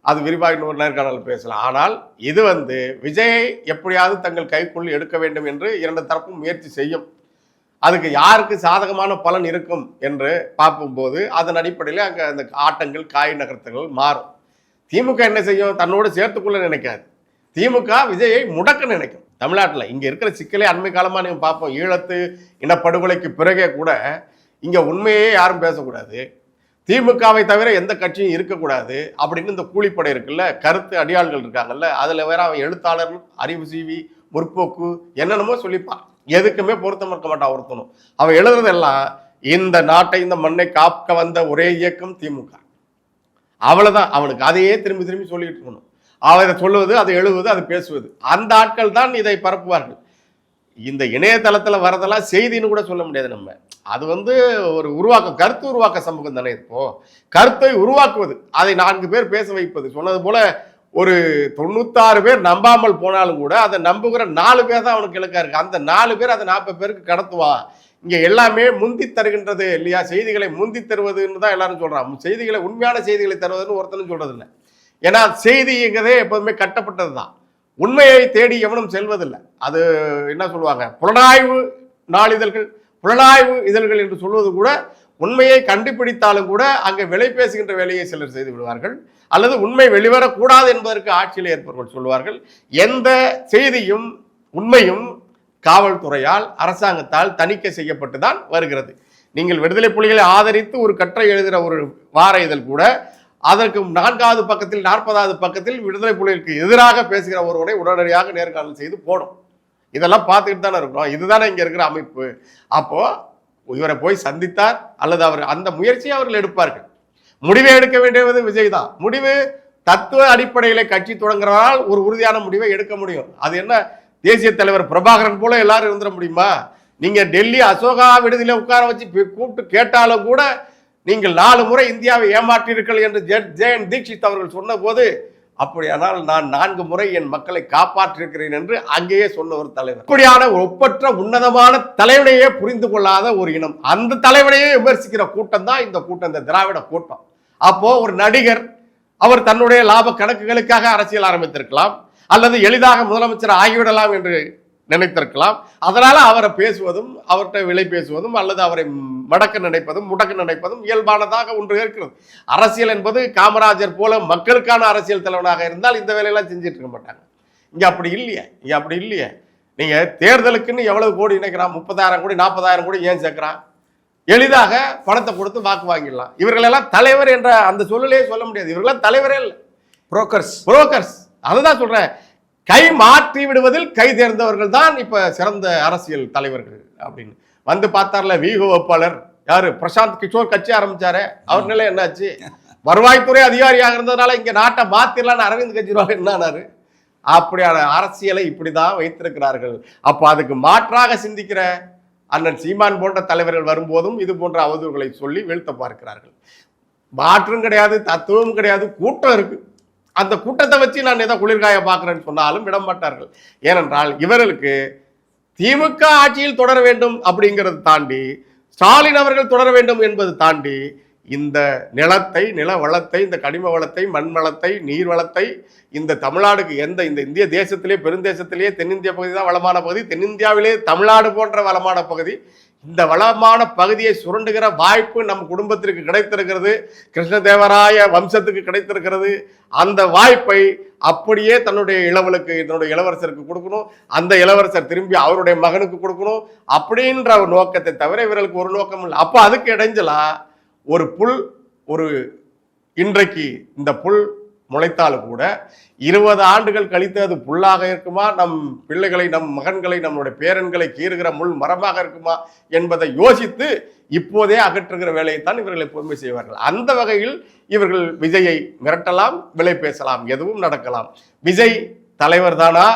அது விரிவாக இன்னொரு நேர்காணல் பேசலாம். ஆனால் இது வந்து விஜயை எப்படியாவது தங்கள் கைக்குள் எடுக்க வேண்டும் என்று இரண்டு தரப்பும் முயற்சி செய்யும். அதுக்கு யாருக்கு சாதகமான பலன் இருக்கும் என்று பார்க்கும்போது அதன் அடிப்படையில் அங்கே அந்த ஆட்டங்கள், காய் நகர்த்தங்கள் மாறும். திமுக என்ன செய்யும், தன்னோடு சேர்த்துக்குள்ள நினைக்காது. திமுக விஜயை முடக்க நினைக்கும். தமிழ்நாட்டில் இங்கே இருக்கிற சிக்கலே அண்மை காலமாக நீங்கள் பார்ப்போம். ஈழத்து இனப்படுகொலைக்கு பிறகே கூட இங்கே உண்மையே யாரும் பேசக்கூடாது, திமுகவை தவிர எந்த கட்சியும் இருக்கக்கூடாது அப்படின்னு இந்த கூலிப்படை இருக்குல்ல, கருத்து அடியாள்கள் இருக்காங்கல்ல, அதில் வேற அவன் எழுத்தாளர், அறிவுஜீவி, முற்போக்கு என்னென்னமோ சொல்லிப்பான். எதுக்குமே பொருத்தம் இருக்க மாட்டான் ஒருத்தனும். அவன் எழுதுறதெல்லாம் இந்த நாட்டை, இந்த மண்ணை காக்க வந்த ஒரே இயக்கம் திமுக, அவ்வளவுதான். அவனுக்கு அதையே திரும்பி திரும்பி சொல்லிட்டு இருக்கணும். அதை சொல்லுவது, அதை எழுதுவது, அது பேசுவது. அந்த ஆட்கள் தான் இதை பரப்புவார்கள். இந்த இணையதளத்தில் வரதெல்லாம் செய்தின்னு கூட சொல்ல முடியாது நம்ம. அது ஒரு கருத்து உருவாக்க சமூகம் தானே. இப்போ கருத்தை உருவாக்குவது, அதை 4 பேர் பேச வைப்பது. சொன்னது போல ஒரு 96 பேர் நம்பாமல் போனாலும் கூட அதை நம்புகிற 4 பேர் தான் அவனுக்கு இலக்கா இருக்கு. அந்த 4 பேர் அதை 40 பேருக்கு கடத்துவான். இங்க எல்லாமே முந்தி தருகின்றது இல்லையா? செய்திகளை முந்தி தருவதுன்னு தான் எல்லாரும் சொல்றான். செய்திகளை, உண்மையான செய்திகளை தருவதுன்னு ஒருத்தனும் சொல்றது இல்லை. ஏன்னா செய்திங்கிறதே எப்போதுமே கட்டப்பட்டது தான். உண்மையை தேடி எவனும் செல்வதில்லை. அது என்ன சொல்லுவாங்க, புலனாய்வு நாளிதழ்கள், புலனாய்வு இதழ்கள் என்று சொல்வது கூட உண்மையை கண்டுபிடித்தாலும் கூட அங்கே விலை பேசுகின்ற வேலையை சிலர் செய்து விடுவார்கள். அல்லது உண்மை வெளிவரக்கூடாது என்பதற்கு ஆட்சியில் ஏற்பவர்கள் சொல்லுவார்கள். எந்த செய்தியும் உண்மையும் காவல்துறையால், அரசாங்கத்தால் தணிக்கை செய்யப்பட்டு தான் வருகிறது. நீங்கள் விடுதலை புலிகளை ஆதரித்து ஒரு கட்டுரை எழுதுகிற ஒரு வார இதழ் கூட அதற்கு 4வது பக்கத்தில் 40வது பக்கத்தில் விடுதலை புலிகளுக்கு எதிராக பேசுகிற ஒருவனை உடனடியாக நேர்காணல் செய்து போடும். இதெல்லாம் பார்த்துக்கிட்டு தானே இருக்கிறோம். இதுதானே இங்கே இருக்கிற அமைப்பு. அப்போ இவரை போய் சந்தித்தார் அல்லது அவர் அந்த முயற்சியை அவர்கள் எடுப்பார்கள். முடிவை எடுக்க வேண்டியது விஜய் தான். முடிவு தத்துவ அடிப்படையில கட்சி தொடங்குறதால் ஒரு உறுதியான முடிவை எடுக்க முடியும். அது என்ன, தேசிய தலைவர் பிரபாகரன் போல எல்லாரும் இருந்துட முடியுமா? நீங்க டெல்லி அசோகா விடுதியில உட்கார வச்சு கூப்பிட்டு கேட்டாலும் கூட நீங்கள் 4 முறை இந்தியாவை ஏமாற்றீர்கள் என்று ஜெயன் தீக்ஷித் அவர்கள் சொன்ன போது, அப்படியானால் நான் 4 முறை என் மக்களை காப்பாற்றிருக்கிறேன் என்று அங்கேயே சொன்ன ஒரு தலைவர். அப்படியான ஒப்பற்ற உன்னதமான தலைவனையே புரிந்து கொள்ளாத ஒரு இனம், அந்த தலைவனையே விமர்சிக்கிற கூட்டம் தான் இந்த கூட்டம், இந்த திராவிட கூட்டம். அப்போ ஒரு நடிகர் அவர் தன்னுடைய லாப கணக்குகளுக்காக அரசியல் ஆரம்பித்திருக்கலாம், அல்லது எளிதாக முதலமைச்சர் ஆகிவிடலாம் என்று நினைத்திருக்கலாம். அதனால அவரை பேசுவதும், அவர்கிட்ட விலை பேசுவதும், அல்லது அவரை மடக்க நினைப்பதும், முடக்க நினைப்பதும் இயல்பானதாக ஒன்று இருக்கிறது. அரசியல் என்பது காமராஜர் போல மக்களுக்கான அரசியல் தலைவனாக இருந்தால் இந்த வேலையெல்லாம் செஞ்சுட்டு இருக்க மாட்டாங்க. இங்க அப்படி இல்லையே. நீங்க தேர்தலுக்குன்னு எவ்வளவு கோடி இணைக்கிறான்? 30,000 கோடி, 40,000 கோடி ஏன் சேர்க்கிறான்? எளிதாக பணத்தை கொடுத்து வாக்கு வாங்கிடலாம். இவர்களெல்லாம் தலைவர் என்ற அந்த சொல்லலையே சொல்ல முடியாது. இவர்களெல்லாம் தலைவரே இல்லை, புரோக்கர்ஸ். அதுதான் சொல்றேன். கை மாற்றி விடுவதில் கை தேர்ந்தவர்கள் தான் இப்ப சிறந்த அரசியல் தலைவர்கள் அப்படின்னு பார்த்தார்ல. வீக வேட்பாளர் யாரு? பிரசாந்த் கிஷோர் கட்சி ஆரம்பிச்சாரு. அவர் நிலை என்னாச்சு? வருவாய்த்துறை அதிகாரியாக இருந்ததுனால இங்க நாட்டை மாத்திரலான்னு அரவிந்த் கெஜ்ரிவால் என்னானாரு? அப்படியான அரசியலை இப்படிதான் வைத்திருக்கிறார்கள். அப்ப அதுக்கு மாற்றாக சிந்திக்கிற அண்ணன் சீமான் போன்ற தலைவர்கள் வரும்போதும் இது போன்ற அவதூறுகளை சொல்லி வீழ்த்த பார்க்கிறார்கள். மாற்றும் கிடையாது, தத்துவம் கிடையாது, கூட்டம் இருக்கு. அந்த கூட்டத்தை வச்சு நான் ஏதோ குளிர்காய பார்க்கிறேன்னு சொன்னாலும் விட மாட்டார்கள். ஏனென்றால் இவர்களுக்கு திமுக ஆட்சியில் தொடர வேண்டும் அப்படிங்கிறது தாண்டி, ஸ்டாலின் அவர்கள் தொடர வேண்டும் என்பது தாண்டி, இந்த நிலத்தை, நில வளத்தை, இந்த கனிம வளத்தை, மண் வளத்தை, நீர் வளத்தை, இந்த தமிழ்நாடுக்கு இந்த இந்திய தேசத்திலே, பெருந்தேசத்திலேயே தென்னிந்திய பகுதி தான் வளமான பகுதி, தென்னிந்தியாவிலே தமிழ்நாடு போன்ற வளமான பகுதி, இந்த வளமான பகுதியை சுரண்டுகிற வாய்ப்பு நம் குடும்பத்திற்கு கிடைத்திருக்கிறது, கிருஷ்ணதேவராய வம்சத்துக்கு கிடைத்திருக்கிறது. அந்த வாய்ப்பை அப்படியே தன்னுடைய இளவரசருக்கு கொடுக்கணும், அந்த இளவரசர் திரும்பி அவருடைய மகனுக்கு கொடுக்கணும் அப்படின்ற ஒரு நோக்கத்தை தவிர இவர்களுக்கு ஒரு நோக்கம் இல்லை. அப்போ அதுக்கு இடைஞ்சலா ஒரு இன்றைக்கு இந்த புல் முளைத்தாலும் கூட 20 ஆண்டுகள் கழித்து அது புல்லாக இருக்குமா, நம் பிள்ளைகளை, நம் மகன்களை, நம்மளுடைய பேரன்களை கீறுகிற முள் மரமாக இருக்குமா என்பதை யோசித்து இப்போதே அகற்றுகிற வேலையைத்தான் இவர்கள் எப்போதுமே செய்வார்கள். அந்த வகையில் இவர்கள் விஜயை மிரட்டலாம், விலை பேசலாம், எதுவும் நடக்கலாம். விஜய் தலைவர் தானா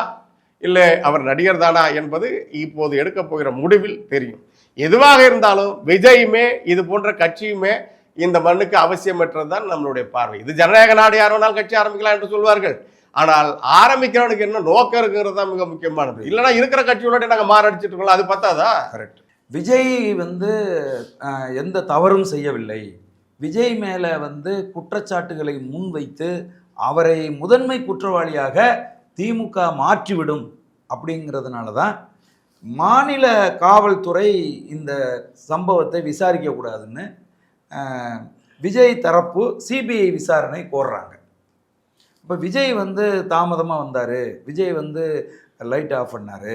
இல்லை அவர் நடிகர் தானா என்பது இப்போது எடுக்க போகிற முடிவில் தெரியும். எதுவாக இருந்தாலும் விஜயுமே இது போன்ற கட்சியுமே இந்த மண்ணுக்கு அவசியமற்றது தான் நம்மளுடைய பார்வை. இது ஜனநாயக நாடு, யார் வேணாலும் கட்சி ஆரம்பிக்கலாம் என்று சொல்வார்கள். ஆனால் ஆரம்பிக்கிறவனுக்கு என்ன நோக்கம் இருக்கிறது தான் மிக முக்கியமானது. இல்லைன்னா இருக்கிற கட்சியோட நாங்கள் மாரடிச்சிட்டு இருக்கோம், அது பத்தாதா? கரெக்ட். விஜய் எந்த தவறும் செய்யவில்லை. விஜய் மேலே குற்றச்சாட்டுகளை முன்வைத்து அவரை முதன்மை குற்றவாளியாக திமுக மாற்றிவிடும் அப்படிங்கிறதுனால தான் மாநில காவல்துறை இந்த சம்பவத்தை விசாரிக்கக்கூடாதுன்னு விஜய் தரப்பு சிபிஐ விசாரணை கோர்றாங்க. இப்போ விஜய் தாமதமாக வந்தார், விஜய் லைட் ஆஃப் பண்ணார்,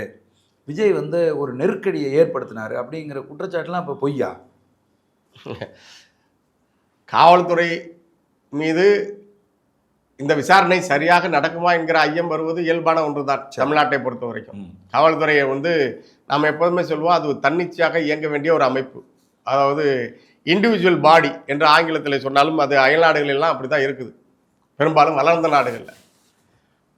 விஜய் ஒரு நெருக்கடியை ஏற்படுத்தினார் அப்படிங்கிற குற்றச்சாட்டுலாம் இப்போ பொய்யா? காவல்துறை மீது இந்த விசாரணை சரியாக நடக்குமா என்கிற ஐயம் வருவது இயல்பான ஒன்றுதான் தமிழ்நாட்டை பொறுத்த வரைக்கும். காவல்துறையை நாம் எப்போதுமே சொல்லுவோம், அது தன்னிச்சையாக இயங்க வேண்டிய ஒரு அமைப்பு. அதாவது இண்டிவிஜுவல் பாடி என்று ஆங்கிலத்தில் சொன்னாலும் அது அயல் நாடுகளெல்லாம் அப்படி தான் இருக்குது, பெரும்பாலும் வளர்ந்த நாடுகளில்.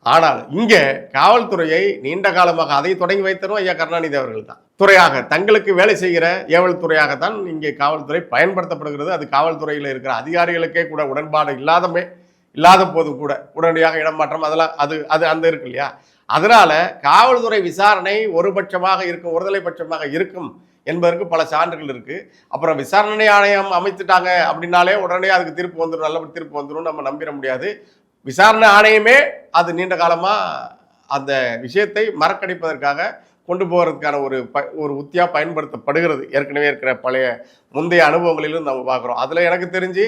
ஆனால் இங்கே காவல்துறையை நீண்ட காலமாக அதை தொடங்கி வைத்தரும் ஐயா கருணாநிதி அவர்கள் தான். துறையாக தங்களுக்கு வேலை செய்கிற ஏவல் துறையாகத்தான் இங்கே காவல்துறை பயன்படுத்தப்படுகிறது. அது காவல்துறையில் இருக்கிற அதிகாரிகளுக்கே கூட உடன்பாடு இல்லாத போது கூட உடனடியாக இடமாற்றம் அதெல்லாம் அது அந்த இருக்கு இல்லையா. அதனால காவல்துறை விசாரணை ஒருதலை பட்சமாக இருக்கும் என்பதற்கு பல சான்றுகள் இருக்கு. அப்புறம் விசாரணை ஆணையம் அமைத்துட்டாங்க அப்படின்னாலே உடனே அதுக்கு தீர்ப்பு வந்துடும், நல்லபடி தீர்ப்பு வந்துடும் நம்ம நம்பிட முடியாது. விசாரணை ஆணையமே அது நீண்ட காலமா அந்த விஷயத்தை மறக்கடிப்பதற்காக கொண்டு போகிறதுக்கான ஒரு உத்தியா பயன்படுத்தப்படுகிறது. ஏற்கனவே இருக்கிற முந்தைய அனுபவங்களிலும் நம்ம பார்க்குறோம். அதில் எனக்கு தெரிஞ்சு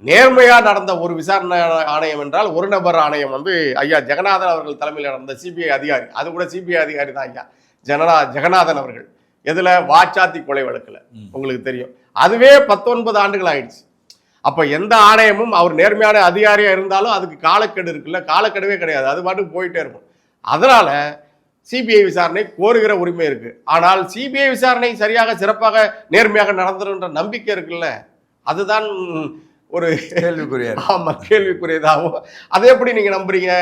நேர்மையாக நடந்த ஒரு விசாரணை ஆணையம் என்றால் ஒரு நபர் ஆணையம் ஐயா ஜெகநாதன் அவர்கள் தலைமையில் நடந்த சிபிஐ அதிகாரி. அது கூட சிபிஐ அதிகாரி தான் ஐயா ஜெகநாதன் அவர்கள். எதில் வாச்சாத்தி கொலை வழக்கில் உங்களுக்கு தெரியும். அதுவே 19 ஆண்டுகள் ஆயிடுச்சு. அப்போ எந்த ஆணையமும் அவர் நேர்மையான அதிகாரியாக இருந்தாலும் அதுக்கு காலக்கெடு இருக்குல்ல, காலக்கெடுவே கிடையாது, அது பாட்டுக்கு போயிட்டே இருக்கும். அதனால சிபிஐ விசாரணை கோருகிற உரிமை இருக்கு. ஆனால் சிபிஐ விசாரணை சரியாக சிறப்பாக நேர்மையாக நடந்துருன்ற நம்பிக்கை இருக்குல்ல, அதுதான் ஒரு கேள்விக்குரியதாகும். அதை எப்படி நீங்க நம்புறீங்க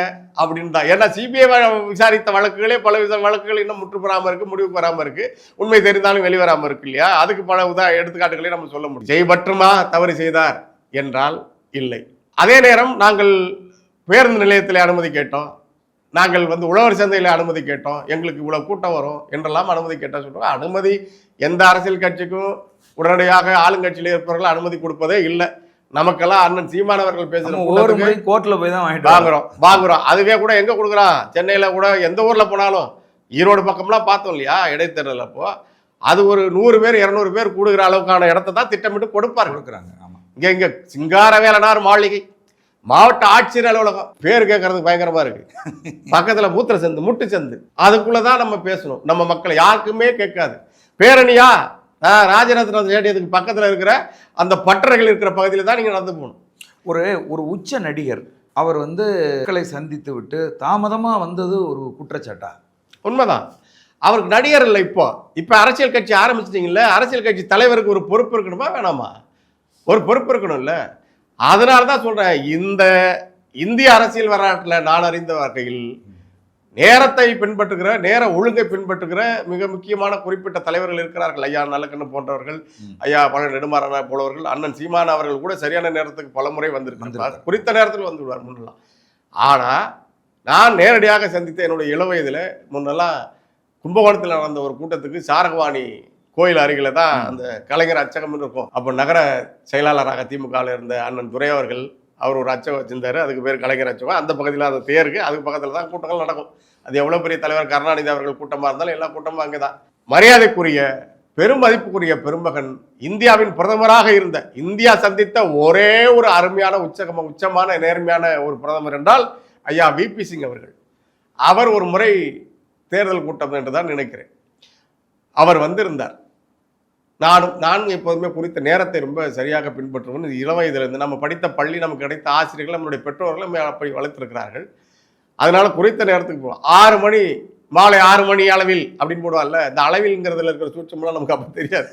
அப்படின்னு தான். ஏன்னா சிபிஐ விசாரித்த வழக்குகளே பல வழக்குகள் இன்னும் முற்றுப்பெறாம இருக்கு, முடிவுக்கு வராம இருக்கு, உண்மை தெரிந்தாலும் வெளிவராம இருக்கு இல்லையா. அதுக்கு பல எடுத்துக்காட்டுகளே நம்ம சொல்ல முடியும். செய்பற்றுமா தவறு செய்தார் என்றால் இல்லை. அதே நேரம் நாங்கள் பேருந்து நிலையத்தில் அனுமதி கேட்டோம், நாங்கள் உழவர் சந்தையில் அனுமதி கேட்டோம், எங்களுக்கு இவ்வளவு கூட்டம் வரும் என்றெல்லாம் அனுமதி கேட்டோம் சொல்றோம். அனுமதி எந்த அரசியல் கட்சிக்கும் உடனடியாக ஆளுங்கட்சியில் இருப்பவர்கள் அனுமதி கொடுப்பதே இல்லை. நமக்கெல்லாம் அண்ணன் சீமானவர்கள் பேசுற கோர்ட்ல போய் தான் வாங்குறோம். அதுவே கூட எங்க கொடுக்குறான், சென்னையில கூட எந்த ஊர்ல போனாலும், ஈரோடு பக்கம்லாம் பார்த்தோம் இல்லையா இடைத்தேர்தல் அப்போ, அது ஒரு 100 பேர் 200 பேர் கூடுகிற அளவுக்கான இடத்தை தான் திட்டமிட்டு கொடுப்பாங்க. இங்க சிங்காரவேலனார் மாளிகை, மாவட்ட ஆட்சியர் அலுவலகம், பேர் கேட்கறதுக்கு பயங்கரமா இருக்கு. பக்கத்துல மூத்திர சந்து முட்டு சந்து, அதுக்குள்ளதான் நம்ம பேசணும். நம்ம மக்களை யாருக்குமே கேட்காது. பேரணியா ராஜரத்ன ஸ்டேடியத்துக்கு பக்கத்தில் இருக்கிற அந்த பட்டறைகள் இருக்கிற பகுதியில் தான் நீங்கள் நடந்து போகணும். ஒரு உச்ச நடிகர் அவர் மக்களை சந்தித்து விட்டு தாமதமாக வந்தது ஒரு குற்றச்சாட்டா? உண்மைதான். அவருக்கு நடிகர் இல்லை. இப்போ அரசியல் கட்சி ஆரம்பிச்சிட்டிங்கல்ல, அரசியல் கட்சி தலைவருக்கு ஒரு பொறுப்பு இருக்கணுமா வேணாமா? ஒரு பொறுப்பு இருக்கணும்ல. அதனால தான் சொல்கிறேன், இந்த இந்திய அரசியல் வரலாற்றில் நான் அறிந்த வகையில் நேரத்தை பின்பற்றுகிற, நேர ஒழுங்கை பின்பற்றுகிற மிக முக்கியமான குறிப்பிட்ட தலைவர்கள் இருக்கிறார்கள். ஐயா நல்லக்கண்ணு போன்றவர்கள், ஐயா பழ நெடுமாறனா போலவர்கள், அண்ணன் சீமான் அவர்கள் கூட சரியான நேரத்துக்கு பல முறை வந்திருக்கிறார், குறித்த நேரத்தில் வந்து விடுவார் முன்னெல்லாம். ஆனால் நான் நேரடியாக சந்தித்த என்னுடைய இளவயதில் முன்னெல்லாம் கும்பகோணத்தில் நடந்த ஒரு கூட்டத்துக்கு சாரகவாணி கோயில் அருகில் தான் அந்த கலைஞர் அச்சகம் இருக்கும். அப்போ நகர செயலாளராக திமுகவில் இருந்த அண்ணன் துரை அவர்கள், அவர் ஒரு அச்சகம் வச்சிருந்தாரு, அதுக்கு பேர் கலைஞர் அச்சகம். அந்த பகுதியில் அந்த தேருக்கு அதுக்கு பக்கத்தில் தான் கூட்டங்கள் நடக்கும். அது எவ்வளோ பெரிய தலைவர் கருணாநிதி அவர்கள் கூட்டமாக இருந்தாலும் எல்லா கூட்டமும் அங்கே தான். மரியாதைக்குரிய பெருமதிப்புக்குரிய பெருமகன், இந்தியாவின் பிரதமராக இருந்த, இந்தியா சந்தித்த ஒரே ஒரு அருமையான உச்சமான நேர்மையான ஒரு பிரதமர் என்றால் ஐயா விபி சிங் அவர்கள். அவர் ஒரு முறை தேர்தல் கூட்டம் என்று தான் நினைக்கிறேன் அவர் வந்திருந்தார். நான் எப்போதுமே குறித்த நேரத்தை ரொம்ப சரியாக பின்பற்றுவோம். இது இளவயதிலிருந்து நம்ம படித்த பள்ளி, நமக்கு கிடைத்த ஆசிரியர்கள், நம்மளுடைய பெற்றோர்களும் அப்படி வளர்த்திருக்கிறார்கள். அதனால குறித்த நேரத்துக்கு போவோம். 6 மணி, மாலை 6 மணி அளவில் அப்படின்னு போடுவாங்கல்ல, இந்த அளவில்ங்கிறதுல இருக்கிற சூட்சமெல்லாம் நமக்கு அப்போ தெரியாது.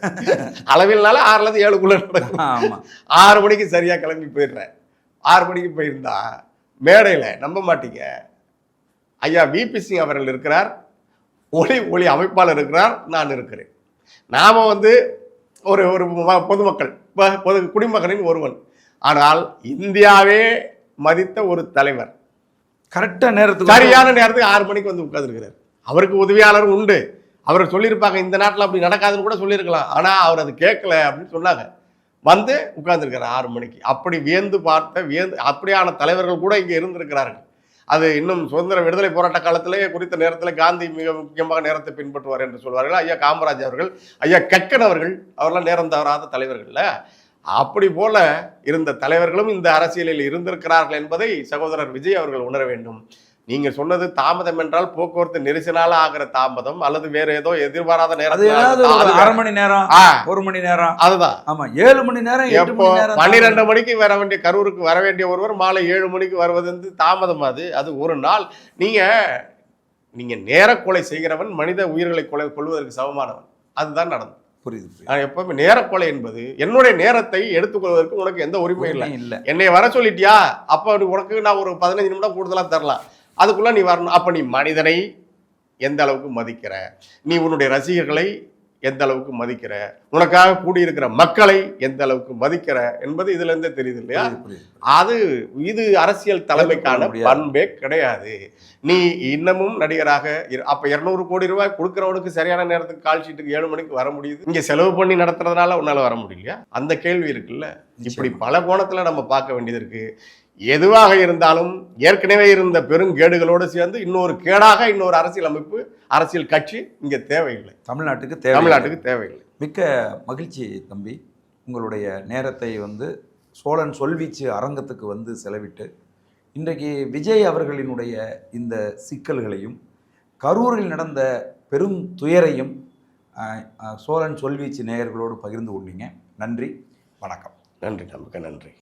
அளவில்னால 6லேருந்து 7க்குள்ள நடக்கும். 6 மணிக்கு சரியாக கிளம்பி போயிடுறேன். 6 மணிக்கு போயிருந்தா மேடையில் நம்ப மாட்டீங்க, ஐயா விபி சிங் அவர்கள் இருக்கிறார், ஒளி அமைப்பாளர் இருக்கிறார், நான் இருக்கிறேன். நாம் ஒரு பொதுமக்கள், குடிமகனின் ஒருவன். ஆனால் இந்தியாவே மதித்த ஒரு தலைவர் கரெக்டாக நேரத்துக்கு, சரியான நேரத்துக்கு 6 மணிக்கு உட்கார்ந்துருக்கிறார். அவருக்கு உதவியாளரும் உண்டு. அவர் சொல்லியிருப்பாங்க இந்த நாட்டில் அப்படி நடக்காதுன்னு கூட சொல்லியிருக்கலாம். ஆனால் அவர் அது கேட்கல அப்படின்னு சொன்னாங்க. உட்கார்ந்துருக்கிறார் 6 மணிக்கு. அப்படி வியந்து அப்படியான தலைவர்கள் கூட இங்கே இருந்திருக்கிறார்கள். அது இன்னும் சுதந்திர விடுதலை போராட்ட காலத்திலே குறித்த நேரத்தில் காந்தி மிக முக்கியமாக நேரத்தை பின்பற்றுவார் என்று சொல்வார்கள். ஐயா காமராஜ் அவர்கள், ஐயா கக்கன் அவர்கள், அவரெல்லாம் நேரம் தவறாத தலைவர்கள்ல. அப்படி போல இருந்த தலைவர்களும் இந்த அரசியலில் இருந்திருக்கிறார்கள் என்பதை சகோதரர் விஜய் அவர்கள் உணர வேண்டும். நீங்க சொன்னது தாமதம் என்றால் போக்குவரத்து நெரிசலால ஆகிற தாமதம், அல்லது வேற ஏதோ எதிர்பாராத நேரம், 1/2 மணி நேரம், 1 மணி நேரம், அதுதான். ஆமா, 7 மணி நேரம், 8 மணி நேரம். 12 மணிக்கு வர வேண்டிய, கரூருக்கு வர வேண்டிய ஒருவர் மாலை 7 மணிக்கு வருவது தாமதம். அது ஒரு நாள். நீங்க நேர கொலை செய்கிறவன் மனித உயிர்களை கொள்வதற்கு சமமானவன். அதுதான் நடந்தது. புரியுது. எப்பவுமே நேரக்கொலை என்பது, என்னுடைய நேரத்தை எடுத்துக்கொள்வதற்கு உனக்கு எந்த உரிமையும் இல்லை. என்னை வர சொல்லிட்டியா, அப்ப உனக்கு நான் ஒரு 15 நிமிடம் கூடுதலா தரலாம். அதுக்குள்ள நீ வரணும். அப்ப நீ மனிதனை எந்த அளவுக்கு மதிக்கிற, நீ உன்னுடைய ரசிகர்களை எந்த அளவுக்கு மதிக்கிற, உனக்காக கூடியிருக்கிற மக்களை எந்த அளவுக்கு மதிக்கிற என்பது இதுல இருந்தே தெரியுது இல்லையா? அது இது அரசியல் தலைமைக்கான பண்பே கிடையாது. நீ இன்னமும் நடிகராக அப்ப 200 கோடி ரூபாய் கொடுக்கிறவனுக்கு சரியான நேரத்துக்கு கால் ஷீட்டுக்கு 7 மணிக்கு வர முடியுது, இங்க செலவு பண்ணி நடத்துறதுனால உன்னால வர முடியலையா? அந்த கேள்வி இருக்குல்ல. இப்படி பல கோணத்துல நம்ம பார்க்க வேண்டியது இருக்கு. எதுவாக இருந்தாலும் ஏற்கனவே இருந்த பெருங்கேடுகளோடு சேர்ந்து இன்னொரு கேடாக இன்னொரு அரசியல் அமைப்பு, அரசியல் கட்சி இங்க தேவையில்லை. தமிழ்நாட்டுக்கு தேவையில்லை. மிக்க மகிழ்ச்சி தம்பி. உங்களுடைய நேரத்தை சோழன் சொல்வீச்சு அரங்கத்துக்கு செலவிட்டு இன்றைக்கு விஜய் அவர்களினுடைய இந்த சிக்கல்களையும் கரூரில் நடந்த பெரும் துயரையும் சோழன் சொல்வீச்சு நேயர்களோடு பகிர்ந்து கொண்டீங்க. நன்றி, வணக்கம். நன்றி, நமக்கு நன்றி.